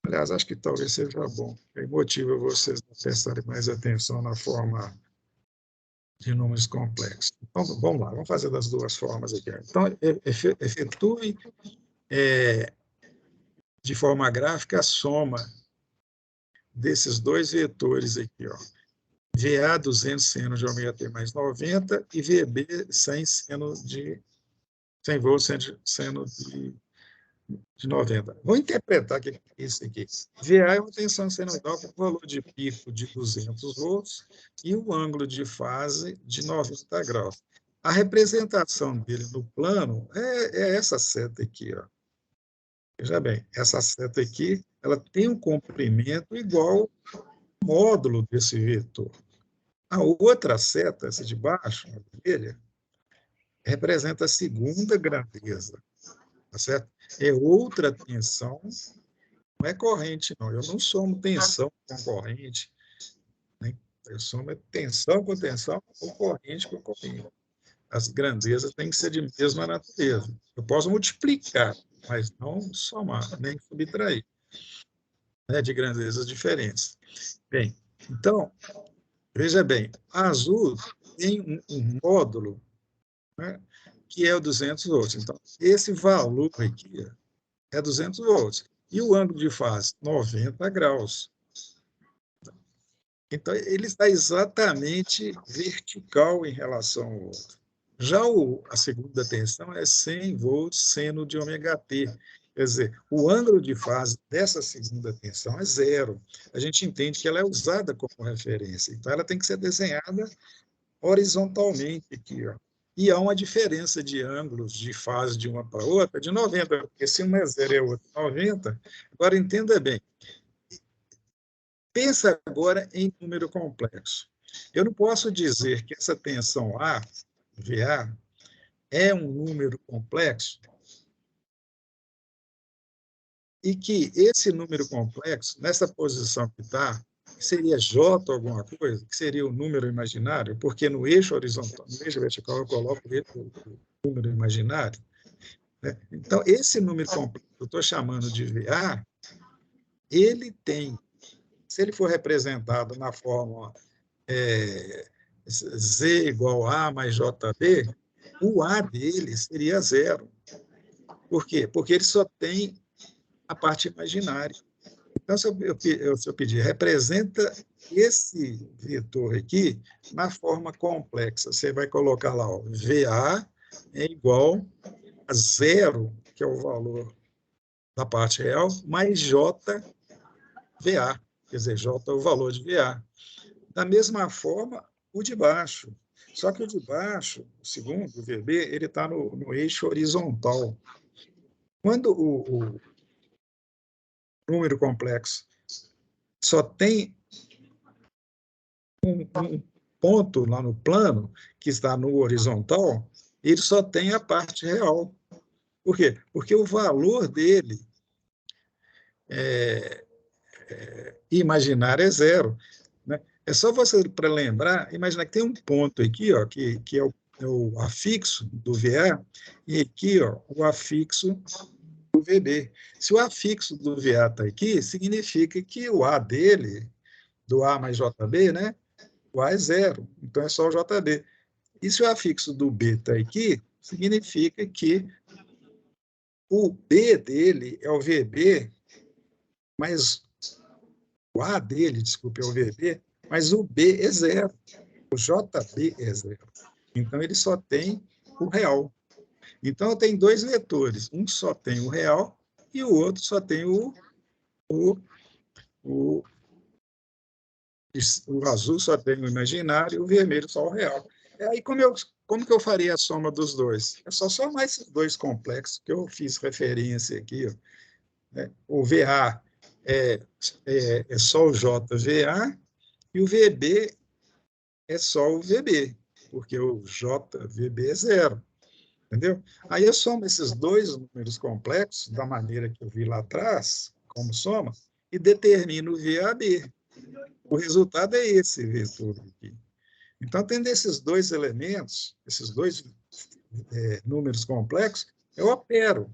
Aliás, acho que talvez seja bom. Aí motiva vocês a prestarem mais atenção na forma de números complexos. Então, vamos lá, vamos fazer das duas formas aqui. Então, efetue de forma gráfica a soma desses dois vetores aqui, ó. VA 200 seno de ômega t mais 90 e VB 100 seno de 100 volts seno de 90. Vou interpretar que isso aqui. VA é uma tensão senoidal com valor de pico de 200 volts e o ângulo de fase de 90 graus. A representação dele no plano é essa seta aqui, ó. Veja bem, essa seta aqui, ela tem um comprimento igual ao módulo desse vetor. A outra seta, essa de baixo, a vermelha, representa a segunda grandeza, tá certo? É outra tensão, não é corrente, não. Eu não somo tensão com corrente, né? Eu somo tensão com tensão ou corrente com corrente. As grandezas têm que ser de mesma natureza. Eu posso multiplicar, mas não somar, nem subtrair, né, de grandezas diferentes. Bem, então, veja bem, a azul tem um módulo, né, que é o 200 volts. Então, esse valor aqui é 200 volts. E o ângulo de fase, 90 graus. Então, ele está exatamente vertical em relação ao outro. Já a segunda tensão é 100 volts seno de ômega t. Quer dizer, o ângulo de fase dessa segunda tensão é zero. A gente entende que ela é usada como referência. Então, ela tem que ser desenhada horizontalmente aqui, ó. E há uma diferença de ângulos de fase de uma para outra de 90, porque se uma é 0 e a outra 90, agora entenda bem. Pensa agora em número complexo. Eu não posso dizer que essa tensão A, VA, é um número complexo e que esse número complexo, nessa posição que está, seria J alguma coisa, que seria o número imaginário, porque no eixo horizontal, no eixo vertical, eu coloco o número imaginário, né? Então, esse número complexo que eu estou chamando de VA, ele tem, se ele for representado na forma Z igual a mais JB, o A dele seria zero. Por quê? Porque ele só tem a parte imaginária. Então, se eu pedir, representa esse vetor aqui na forma complexa, você vai colocar lá, ó, VA é igual a zero, que é o valor da parte real, mais JVA, quer dizer, J é o valor de VA. Da mesma forma, o de baixo. Só que o de baixo, o segundo, o VB, ele está no eixo horizontal. Quando o número complexo só tem um ponto lá no plano, que está no horizontal, ele só tem a parte real. Por quê? Porque o valor dele imaginário é zero, né? É só você, para lembrar, imaginar que tem um ponto aqui, ó, que é o afixo do VA, e aqui, ó, o afixo do VB. Se o afixo do VA está aqui, significa que o A dele, do A mais JB, né? O A é zero, então é só o JB. E se o afixo do B está aqui, significa que o B dele é o VB, mas o A dele, desculpe, é o VB, mas o B é zero, o JB é zero. Então, ele só tem o real. Então, eu tenho dois vetores, um só tem o real e o outro só tem o azul só tem o imaginário e o vermelho só o real. E aí, como que eu faria a soma dos dois? É só somar esses dois complexos que eu fiz referência aqui, ó, né? O VA é só o JVA e o VB é só o VB, porque o JVB é zero, entendeu? Aí eu somo esses dois números complexos, da maneira que eu vi lá atrás, como soma, e determino o VAB. O resultado é esse vetor aqui. Então, tendo esses dois elementos, esses dois números complexos, Eu opero.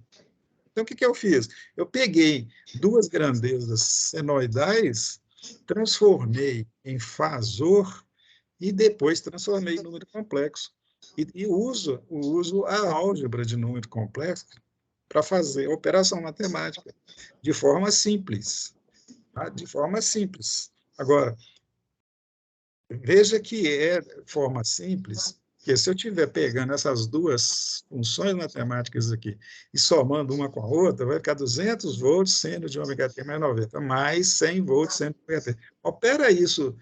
Então, o que eu fiz? Eu peguei duas grandezas senoidais, transformei em fasor e depois transformei em número complexo. E uso a álgebra de número complexo para fazer operação matemática de forma simples. Tá? De forma simples. Agora, veja que é forma simples, que se eu estiver pegando essas duas funções matemáticas aqui e somando uma com a outra, vai ficar 200 volts seno de ômega t mais 90, mais 100 volts seno de ômega t. Opera isso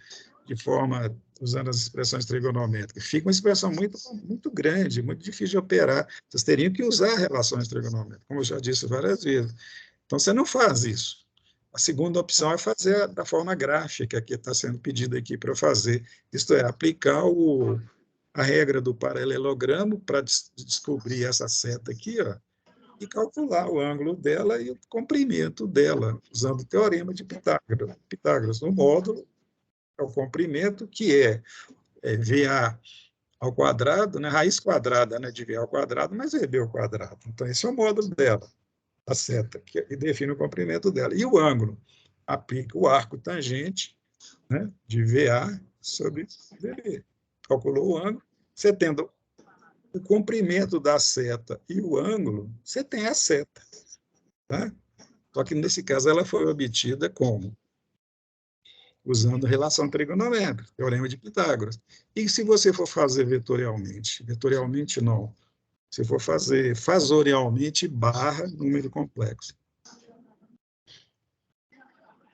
de forma, usando as expressões trigonométricas. Fica uma expressão muito grande, muito difícil de operar. Vocês teriam que usar relações trigonométricas, como eu já disse várias vezes. Então, você não faz isso. A segunda opção é fazer da forma gráfica que está sendo pedida aqui para fazer, isto é, aplicar a regra do paralelogramo para descobrir essa seta aqui, ó, e calcular o ângulo dela e o comprimento dela, usando o teorema de Pitágoras. Pitágoras, no módulo, é o comprimento, que é VA ao quadrado, né, raiz quadrada, né, de VA ao quadrado, mais VB ao quadrado. Então, esse é o módulo dela, a seta, que define o comprimento dela. E o ângulo? Aplica o arco tangente, né, de VA sobre VB. Calculou o ângulo. Você tendo o comprimento da seta e o ângulo, você tem a seta. Tá? Só que, nesse caso, ela foi obtida como? Usando relação trigonométrica, teorema de Pitágoras. E se você for fazer vetorialmente? Vetorialmente, não. Se for fazer fasorialmente, barra número complexo.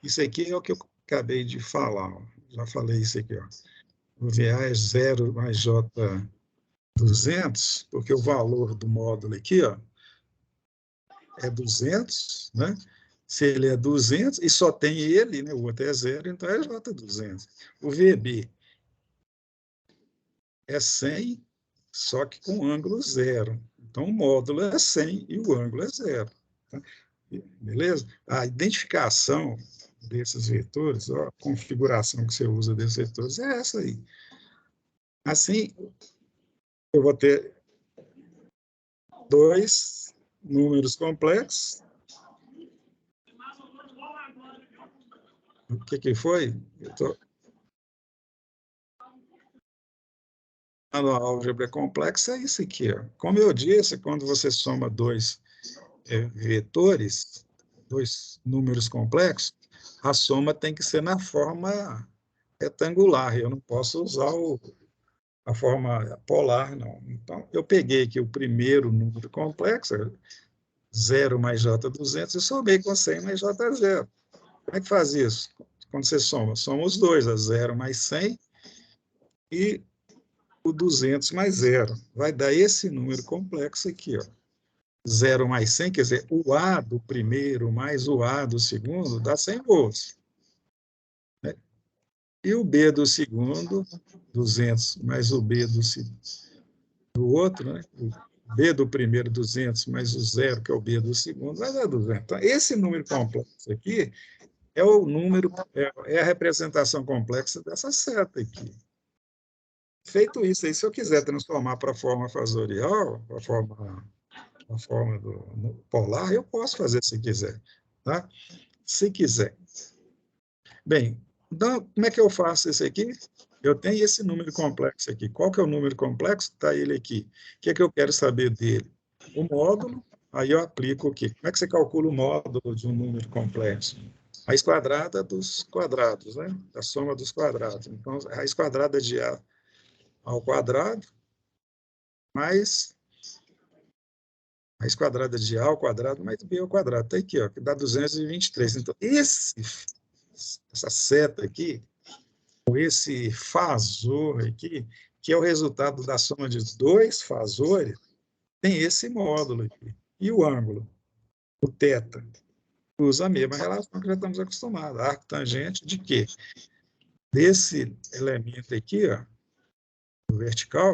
Isso aqui é o que eu acabei de falar. Ó. Já falei isso aqui. Ó. O VA é 0 mais J200, porque o valor do módulo aqui, ó, é 200, né? Se ele é 200 e só tem ele, né? O outro é 0, então é J200. O VB é 100, só que com ângulo 0. Então, o módulo é 100 e o ângulo é 0. Tá? Beleza? A identificação desses vetores, ó, a configuração que você usa desses vetores é essa aí. Assim, eu vou ter dois números complexos. O que foi? Eu estou a álgebra complexa, é isso aqui. Ó. Como eu disse, quando você soma dois vetores, dois números complexos, a soma tem que ser na forma retangular. Eu não posso usar a forma polar, não. Então, eu peguei aqui o primeiro número complexo, 0 mais J200, e somei com 100 mais J0. Como é que faz isso? Quando você soma? Soma os dois, a 0 mais 100 e o 200 mais 0. Vai dar esse número complexo aqui, ó. 0 mais 100, quer dizer, o A do primeiro mais o A do segundo dá 100 volts. Né? E o B do segundo, 200 mais o B do outro, né? O B do primeiro, 200 mais o 0, que é o B do segundo, vai dar 200. Então, esse número complexo aqui é o número, é a representação complexa dessa seta aqui. Feito isso, aí, se eu quiser transformar para a forma fasorial, para a forma do polar, eu posso fazer se quiser. Tá? Se quiser. Bem, então, como é que eu faço isso aqui? Eu tenho esse número complexo aqui. Qual que é o número complexo? Está ele aqui. O que é que eu quero saber dele? O módulo, aí eu aplico o quê? Como é que você calcula o módulo de um número complexo? Raiz quadrada dos quadrados, né? A soma dos quadrados. Então, a raiz quadrada de A ao quadrado, mais raiz quadrada de A ao quadrado, mais B ao quadrado. Está aqui, ó, que dá 223. Então, essa seta aqui, ou esse fasor aqui, que é o resultado da soma de dois fasores, tem esse módulo aqui. E o ângulo? O θ. Usa a mesma relação que já estamos acostumados. Arco tangente de quê? Desse elemento aqui, ó, o vertical,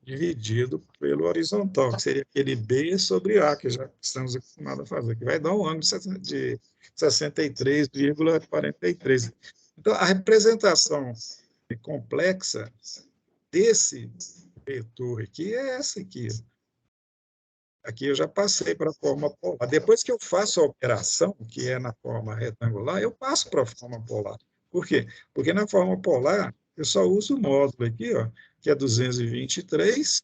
dividido pelo horizontal, que seria aquele B sobre A, que já estamos acostumados a fazer, que vai dar um ângulo de 63,43. Então, a representação complexa desse vetor aqui é essa aqui. aqui eu já passei para a forma polar. Depois que eu faço a operação, que é na forma retangular, eu passo para a forma polar. Por quê? Porque na forma polar, eu só uso o módulo aqui, ó, que é 223,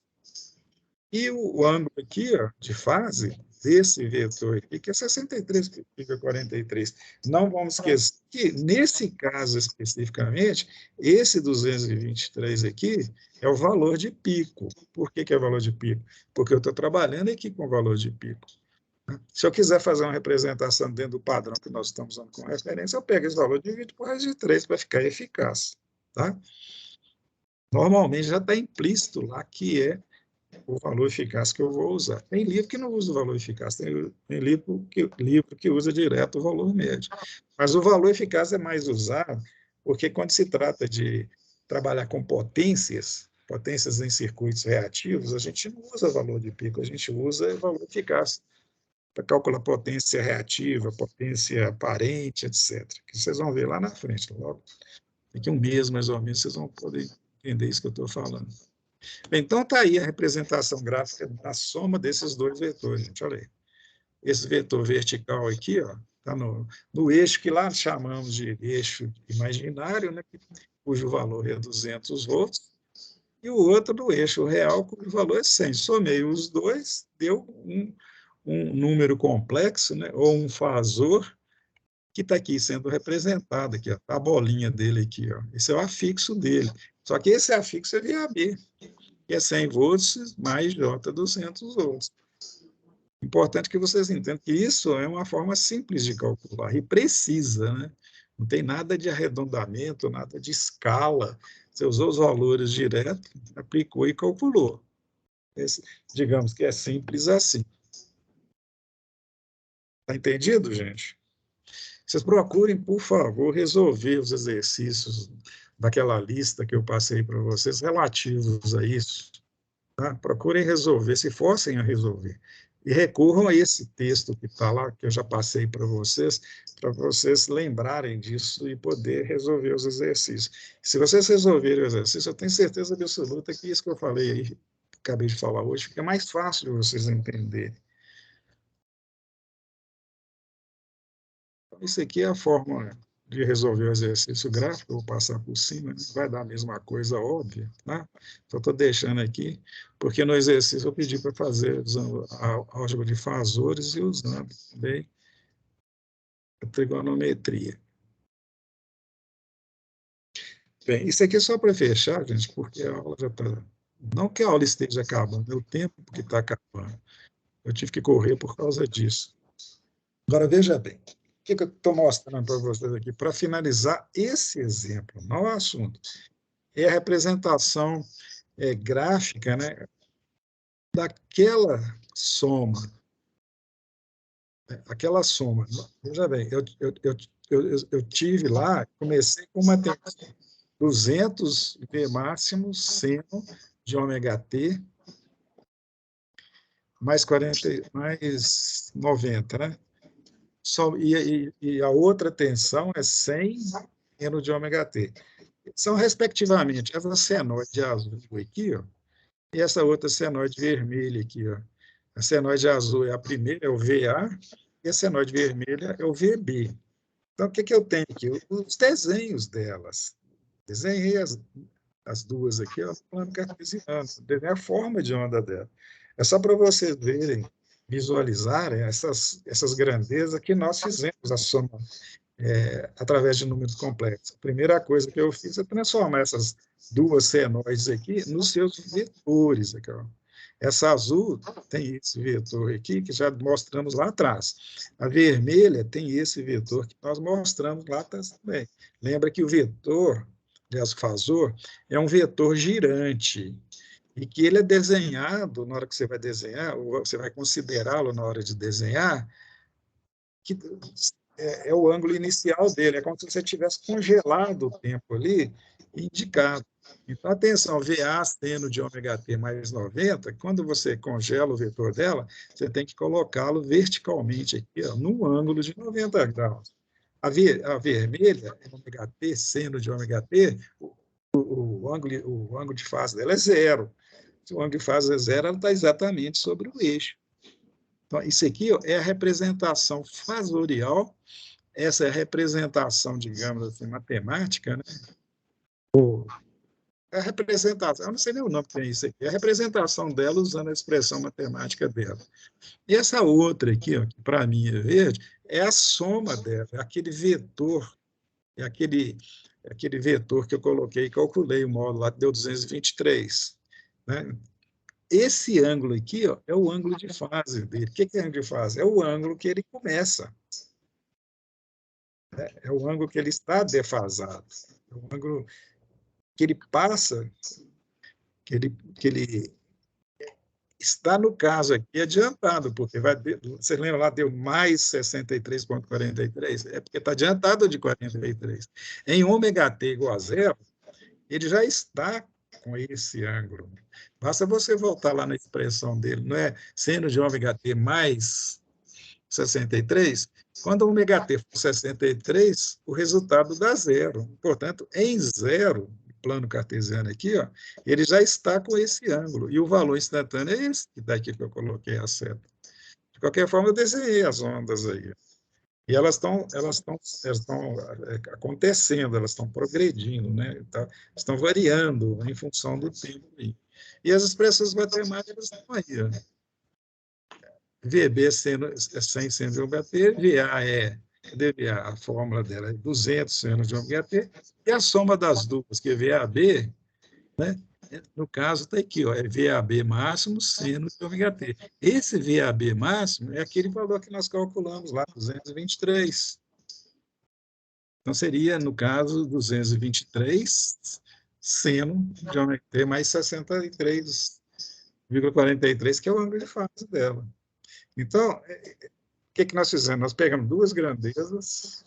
e o ângulo aqui, ó, de fase desse vetor aqui, que é 63, que fica 43. Não vamos esquecer que, nesse caso especificamente, esse 223 aqui é o valor de pico. Por que é o valor de pico? Porque eu estou trabalhando aqui com o valor de pico. Se eu quiser fazer uma representação dentro do padrão que nós estamos usando como referência, eu pego esse valor e divido por raiz de 3 para ficar eficaz. Tá? Normalmente já está implícito lá que é o valor eficaz que eu vou usar. Tem livro que não usa o valor eficaz, tem livro que usa direto o valor médio. Mas o valor eficaz é mais usado porque quando se trata de trabalhar com potências em circuitos reativos, a gente não usa valor de pico, a gente usa valor eficaz para calcular potência reativa, potência aparente, etc. Que vocês vão ver lá na frente, logo. Daqui a um mês, mais ou menos, vocês vão poder entender isso que eu estou falando. Então, está aí a representação gráfica da soma desses dois vetores, gente. Olha aí. Esse vetor vertical aqui está no eixo que lá chamamos de eixo imaginário, né, cujo valor é 200 volts, e o outro no eixo real, cujo valor é 100. Somei os dois, deu um número complexo, né, ou um fasor, que está aqui sendo representado, aqui, ó, a bolinha dele aqui. Ó. Esse é o afixo dele. Só que esse afixo é VAB, que é 100 volts mais J 200 volts. Importante que vocês entendam que isso é uma forma simples de calcular e precisa, né? Não tem nada de arredondamento, nada de escala. Você usou os valores direto, aplicou e calculou. Digamos que é simples assim. Está entendido, gente? Vocês procurem, por favor, resolver os exercícios daquela lista que eu passei para vocês relativos a isso. Tá? Procurem resolver, se forcem a resolver. E recorram a esse texto que está lá, que eu já passei para vocês lembrarem disso e poder resolver os exercícios. Se vocês resolverem o exercício, eu tenho certeza absoluta que isso que eu falei aí, acabei de falar hoje, fica mais fácil de vocês entenderem. Isso aqui é a forma de resolver o exercício gráfico, eu vou passar por cima, né? Vai dar a mesma coisa, óbvio, né? Só estou deixando aqui, porque no exercício eu pedi para fazer usando a álgebra de fasores e usando também a trigonometria. Bem, isso aqui é só para fechar, gente, porque a aula já está... Não que a aula esteja acabando, é o tempo que está acabando. Eu tive que correr por causa disso. Agora, veja bem, o que eu estou mostrando para vocês aqui? Para finalizar esse exemplo, não é o assunto, é a representação gráfica, né, daquela soma. Aquela soma. Veja bem, eu tive lá, comecei com uma tensão 200 V máximo seno de ômega T mais 40, mais 90, né? E a outra tensão é 100 seno de ômega T. São, respectivamente, essa senoide azul aqui, ó, e essa outra senoide vermelha aqui. Ó. A senoide azul é a primeira, é o VA, e a senoide vermelha é o VB. Então, o que eu tenho aqui? Os desenhos delas. Desenhei as duas aqui, ó, no plano cartesiano, desenhei a forma de onda dela. É só para vocês verem, visualizarem essas grandezas que nós fizemos a soma através de números complexos. A primeira coisa que eu fiz é transformar essas duas senoides aqui nos seus vetores. Aqui, ó. Essa azul tem esse vetor aqui, que já mostramos lá atrás. A vermelha tem esse vetor que nós mostramos lá atrás também. Lembra que o vetor, aliás, o fasor, é um vetor girante, e que ele é desenhado, na hora que você vai desenhar, ou você vai considerá-lo na hora de desenhar, que é o ângulo inicial dele, é como se você tivesse congelado o tempo ali, indicado. Então, atenção, VA seno de ômega T mais 90, quando você congela o vetor dela, você tem que colocá-lo verticalmente aqui, ó, num ângulo de 90 graus. A vermelha, ômega T, seno de ômega T, o ângulo de fase dela é zero. Se o ângulo de fase é zero, ela está exatamente sobre o eixo. Então, isso aqui ó, é a representação fasorial, essa é a representação, digamos assim, matemática, né? É a representação, eu não sei nem o nome que tem isso aqui, é a representação dela usando a expressão matemática dela. E essa outra aqui, ó, que para mim é verde, é a soma dela, é aquele vetor, é aquele vetor que eu coloquei, calculei o módulo lá, que deu 223. Né? Esse ângulo aqui ó, é o ângulo de fase dele. O que é ângulo de fase? É o ângulo que ele começa. Né? É o ângulo que ele está defasado. É o ângulo que ele passa, que ele está, no caso aqui, adiantado, porque você lembra lá, deu mais 63,43? É porque está adiantado de 43. Em ômega t igual a zero, ele já está com esse ângulo. Basta você voltar lá na expressão dele, não é seno de ômega t mais 63? Quando o ômega t for 63, o resultado dá zero. Portanto, em zero, plano cartesiano aqui, ó, ele já está com esse ângulo. E o valor instantâneo é esse, daqui que eu coloquei a seta. De qualquer forma, eu desenhei as ondas aí. E elas estão acontecendo, elas estão progredindo, né? Estão variando em função do tempo. Aí. E as expressões matemáticas estão aí. Ó. VB seno, 100 seno de ômega t, VA é a fórmula dela é 200 seno de ômega t, e a soma das duplas, que é VAB, né? No caso, está aqui, ó, é VAB máximo seno de ômega t. Esse VAB máximo é aquele valor que nós calculamos lá, 223. Então, seria, no caso, 223 seno de ômega t mais 63,43, que é o ângulo de fase dela. Então, o que nós fizemos? Nós pegamos duas grandezas,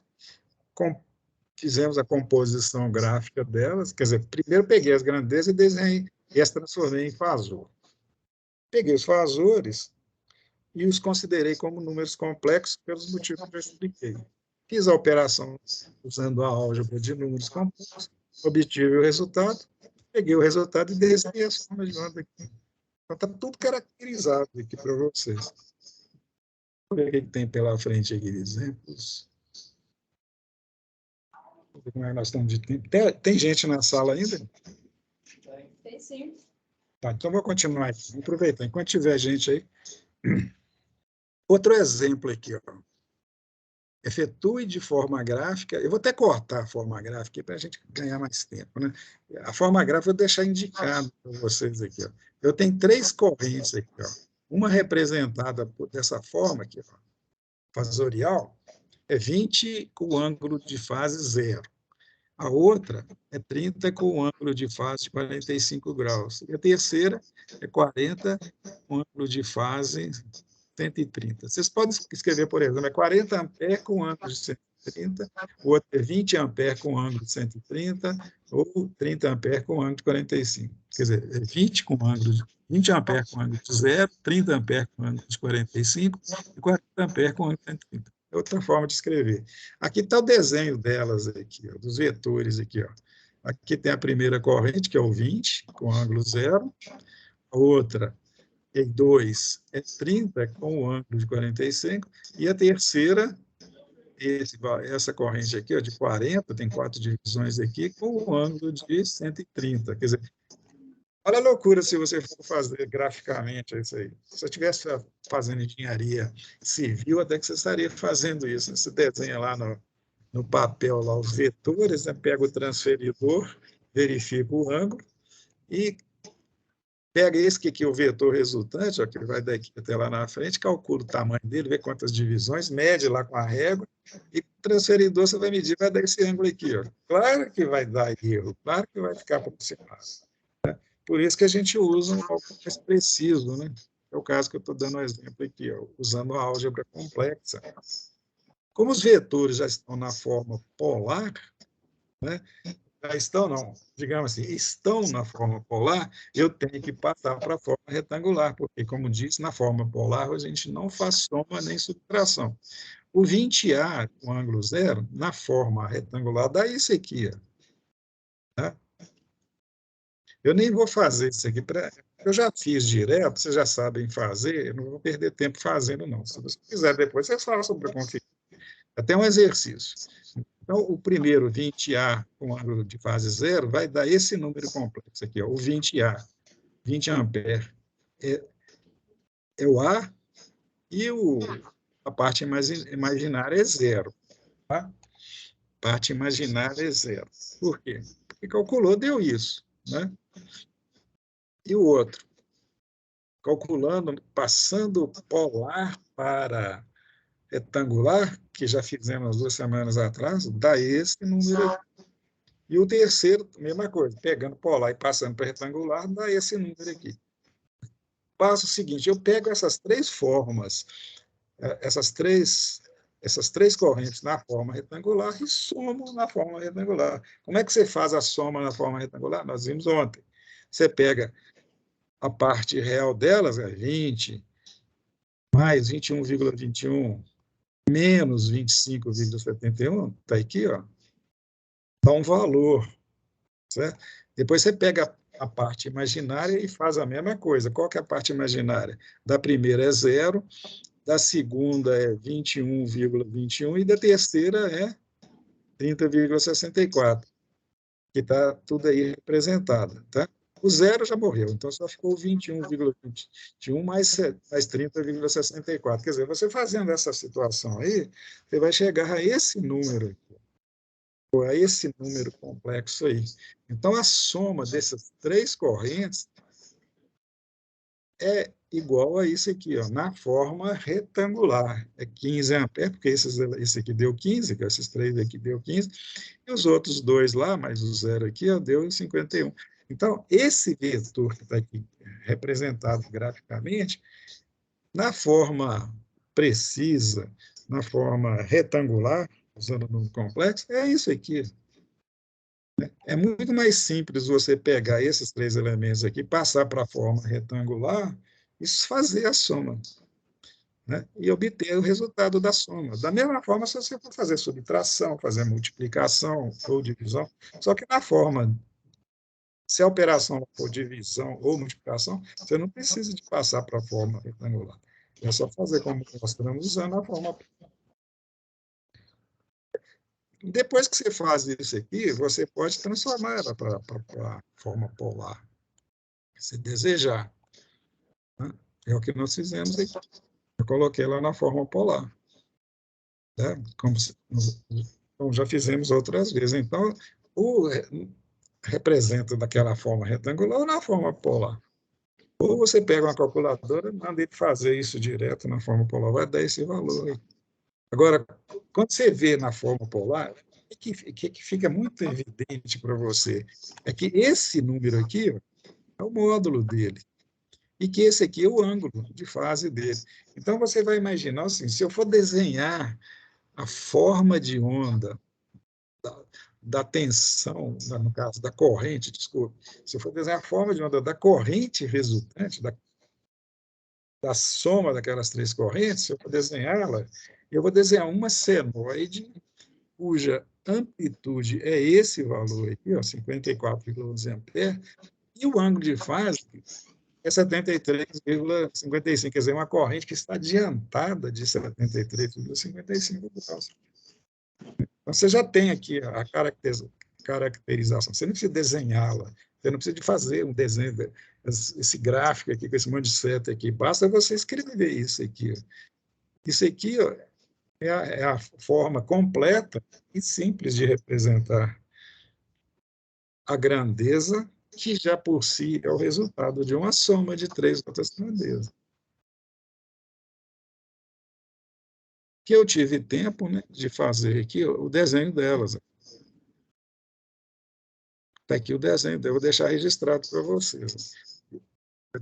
fizemos a composição gráfica delas, quer dizer, primeiro peguei as grandezas e desenhei, e as transformei em fasor. Peguei os fasores e os considerei como números complexos pelos motivos que eu expliquei. Fiz a operação usando a álgebra de números complexos, obtive o resultado, peguei o resultado e desenhei as formas de onda aqui. Então, está tudo caracterizado aqui para vocês. Vamos ver o que tem pela frente aqui de exemplos. Vamos ver como é que nós estamos de tempo. Tem gente na sala ainda? Tem sim. Tá, então vou continuar aqui. Vamos aproveitar. Enquanto tiver gente aí. Outro exemplo aqui, ó. Efetue de forma gráfica. Eu vou até cortar a forma gráfica para a gente ganhar mais tempo. Né? A forma gráfica eu vou deixar indicado para vocês aqui. Ó. Eu tenho três correntes aqui. Ó. Uma representada dessa forma aqui, ó, fasorial, é 20 com o ângulo de fase zero. A outra é 30 com o ângulo de fase de 45 graus. E a terceira é 40 com o ângulo de fase 130. Vocês podem escrever, por exemplo, é 40 amperes com ângulo de 130, o outro é 20 amperes com ângulo de 130, ou 30 amperes com ângulo de 45. Quer dizer, é 20 amperes com ângulo de 0, 30 amperes com ângulo de 45 e 40 amperes com ângulo de 130. É outra forma de escrever. Aqui está o desenho delas, aqui, ó, dos vetores. Aqui, ó. Aqui tem a primeira corrente, que é o 20, com ângulo 0. A outra E2 é 30 com o ângulo de 45, e a terceira, essa corrente aqui, ó, de 40, tem 4 divisões aqui, com o ângulo de 130. Quer dizer, olha a loucura se você for fazer graficamente isso aí. Se você estivesse fazendo engenharia civil, até que você estaria fazendo isso. Você desenha lá no papel lá os vetores, né? Pega o transferidor, verifica o ângulo e pega esse que é o vetor resultante, ó, que vai daqui até lá na frente, calcula o tamanho dele, vê quantas divisões, mede lá com a régua, e o transferidor você vai medir, vai dar esse ângulo aqui. Ó. Claro que vai dar erro, claro que vai ficar aproximado. Né? Por isso que a gente usa um cálculo mais preciso. Né? É o caso que eu estou dando um exemplo aqui, ó, usando a álgebra complexa. Como os vetores já estão na forma polar, né? Estão, não, digamos assim, estão na forma polar, eu tenho que passar para a forma retangular, porque, como disse, na forma polar a gente não faz soma nem subtração. O 20A com ângulo zero, na forma retangular, dá isso aqui. Ó, tá? Eu nem vou fazer isso aqui para Eu já fiz direto, vocês já sabem fazer, eu não vou perder tempo fazendo, não. Se você quiser depois, vocês falam sobre a conferência. Até um exercício. Então, o primeiro 20A com ângulo de fase zero vai dar esse número complexo aqui, ó, o 20A, 20 ampere. É o A e a parte imaginária é zero. Tá? Parte imaginária é zero. Por quê? Porque calculou, deu isso. Né? E o outro? Calculando, passando polar para retangular, que já fizemos 2 semanas atrás, dá esse número aqui. E o terceiro, mesma coisa, pegando polar e passando para retangular, dá esse número aqui. Passo o seguinte, eu pego essas três formas, essas três correntes na forma retangular e somo na forma retangular. Como é que você faz a soma na forma retangular? Nós vimos ontem. Você pega a parte real delas, é 20, mais 21,21, menos 25,71, está aqui, ó, dá um valor, certo? Depois você pega a parte imaginária e faz a mesma coisa. Qual que é a parte imaginária? Da primeira é 0, da segunda é 21,21 e da terceira é 30,64, que está tudo aí representado. Tá? O zero já morreu, então só ficou 21,21 mais 30,64. Quer dizer, você fazendo essa situação aí, você vai chegar a esse número aqui, ou a esse número complexo aí. Então, a soma dessas três correntes é igual a isso aqui, ó, na forma retangular. É 15 amperes, porque esse aqui deu 15, que esses três aqui deu 15, e os outros dois lá, mais o zero aqui, ó, deu 51. Então, esse vetor que está aqui representado graficamente, na forma precisa, na forma retangular, usando o número complexo, é isso aqui. É muito mais simples você pegar esses três elementos aqui, passar para a forma retangular e fazer a soma, né? E obter o resultado da soma. Da mesma forma, se você for fazer subtração, fazer multiplicação ou divisão, só que na forma, se a operação for divisão ou multiplicação, você não precisa de passar para a forma retangular. É só fazer como mostramos usando a forma. Depois que você faz isso aqui, você pode transformar ela para a forma polar, se desejar. Né? É o que nós fizemos aqui. Eu coloquei ela na forma polar, né? Como já fizemos outras vezes. Então, ou representa daquela forma retangular ou na forma polar. Ou você pega uma calculadora e manda ele fazer isso direto na forma polar, vai dar esse valor aí. Agora, quando você vê na forma polar, o que fica muito evidente para você é que esse número aqui, ó, é o módulo dele, e que esse aqui é o ângulo de fase dele. Então, você vai imaginar assim, se eu for desenhar a forma de onda da tensão, no caso, da corrente, desculpe, se eu for desenhar a forma de onda da corrente resultante, da soma daquelas três correntes, se eu for desenhá-la, eu vou desenhar uma senoide cuja amplitude é esse valor aqui, 54,11 amperes, e o ângulo de fase é 73,55, quer dizer, uma corrente que está adiantada de 73,55 graus. Então, você já tem aqui a caracterização, você não precisa desenhá-la, você não precisa de fazer um desenho, esse gráfico aqui, com esse monte de seta aqui, basta você escrever isso aqui. Isso aqui é a forma completa e simples de representar a grandeza, que já por si é o resultado de uma soma de três outras grandezas. Que eu tive tempo, né, de fazer aqui o desenho delas. Está aqui o desenho, eu vou deixar registrado para vocês.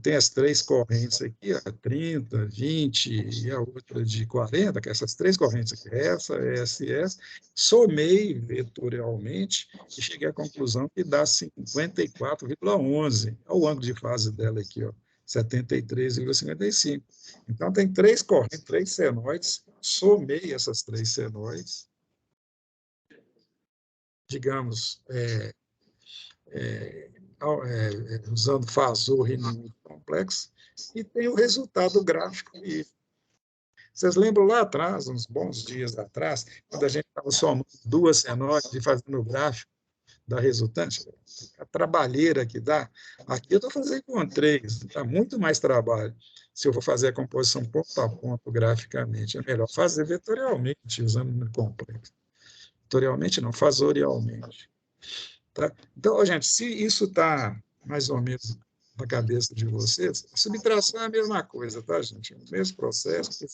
Tem as três correntes aqui, a 30, 20 e a outra de 40, que essas três correntes aqui, essa, essa, somei vetorialmente e cheguei à conclusão que dá 54,11. Olha o ângulo de fase dela aqui, ó, 73,55. Então, tem três correntes, três senoides, somei essas três senoides, digamos, usando Fasor e Newton, complexo, e tem o resultado gráfico. E vocês lembram lá atrás, uns bons dias atrás, quando a gente estava somando 2 senoides e fazendo o gráfico da resultante? A trabalheira que dá. Aqui eu estou fazendo com 3, dá muito mais trabalho. Se eu for fazer a composição ponto a ponto graficamente, é melhor fazer vetorialmente, usando no complexo. Vetorialmente não, fasorialmente. Tá? Então, gente, se isso está mais ou menos na cabeça de vocês, a subtração é a mesma coisa, tá, gente? É o mesmo processo,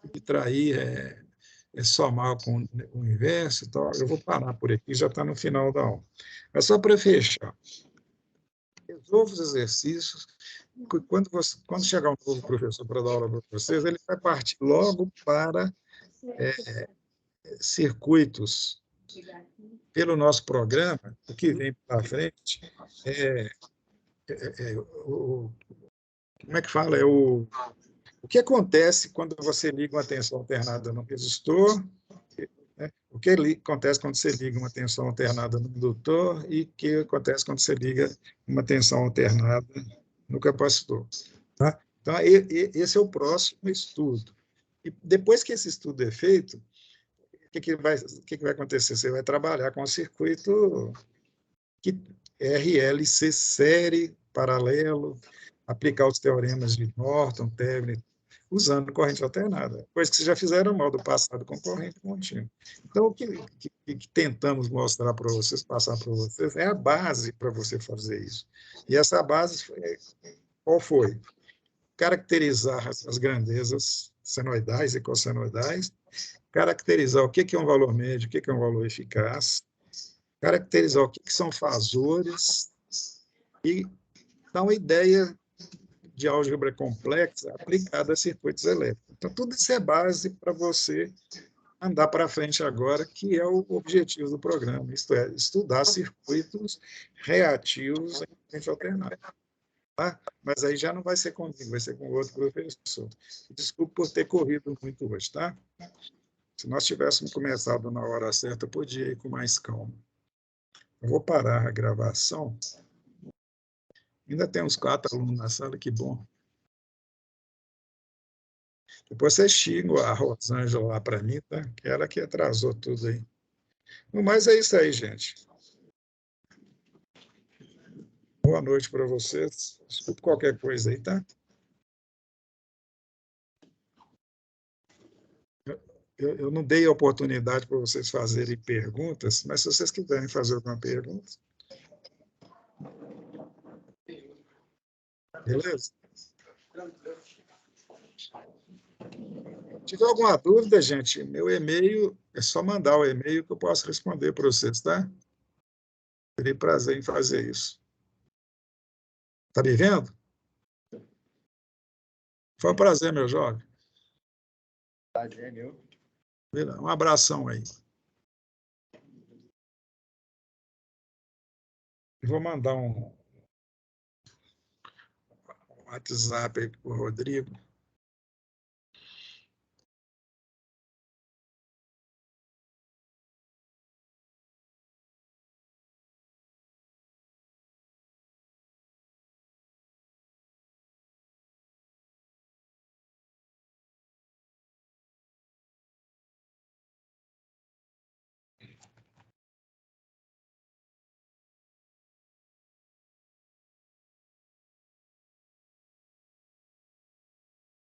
subtrair é somar com o inverso e tal. Eu vou parar por aqui, já está no final da aula. Mas só para fechar, resolva os exercícios. Quando chegar um novo professor para dar aula para vocês, ele vai partir logo para circuitos. Pelo nosso programa, o que vem para frente como é que fala? O que acontece quando você liga uma tensão alternada no resistor, né? O que acontece quando você liga uma tensão alternada no indutor e o que acontece quando você liga uma tensão alternada no capacitor. Tá? Então, esse é o próximo estudo. E depois que esse estudo é feito, o que vai acontecer? Você vai trabalhar com o circuito que RLC série, paralelo, aplicar os teoremas de Norton, Thevenin, usando corrente alternada, coisa que vocês já fizeram no modo passado com corrente contínua. Então, o que tentamos mostrar para vocês, passar para vocês, é a base para você fazer isso. E essa base, qual foi? Caracterizar as grandezas senoidais e cossenoidais, caracterizar o que é um valor médio, o que é um valor eficaz, caracterizar o que são fasores e dar uma ideia de álgebra complexa aplicada a circuitos elétricos. Então, tudo isso é base para você andar para frente agora, que é o objetivo do programa, isto é, estudar circuitos reativos em corrente alternada. Tá? Mas aí já não vai ser comigo, vai ser com outro professor. Desculpe por ter corrido muito hoje, tá? Se nós tivéssemos começado na hora certa, podia ir com mais calma. Eu vou parar a gravação. Ainda tem uns 4 alunos na sala, que bom. Depois vocês xingam a Rosângela lá para mim, tá? Que ela que atrasou tudo aí. Mas é isso aí, gente. Boa noite para vocês. Desculpe qualquer coisa aí, tá? Eu não dei a oportunidade para vocês fazerem perguntas, mas se vocês quiserem fazer alguma pergunta. Beleza? Se tiver alguma dúvida, gente, meu e-mail, é só mandar o e-mail que eu posso responder para vocês, tá? Terei prazer em fazer isso. Tá me vendo? Foi um prazer, meu jovem. Um abração aí. Vou mandar um WhatsApp aí para o Rodrigo.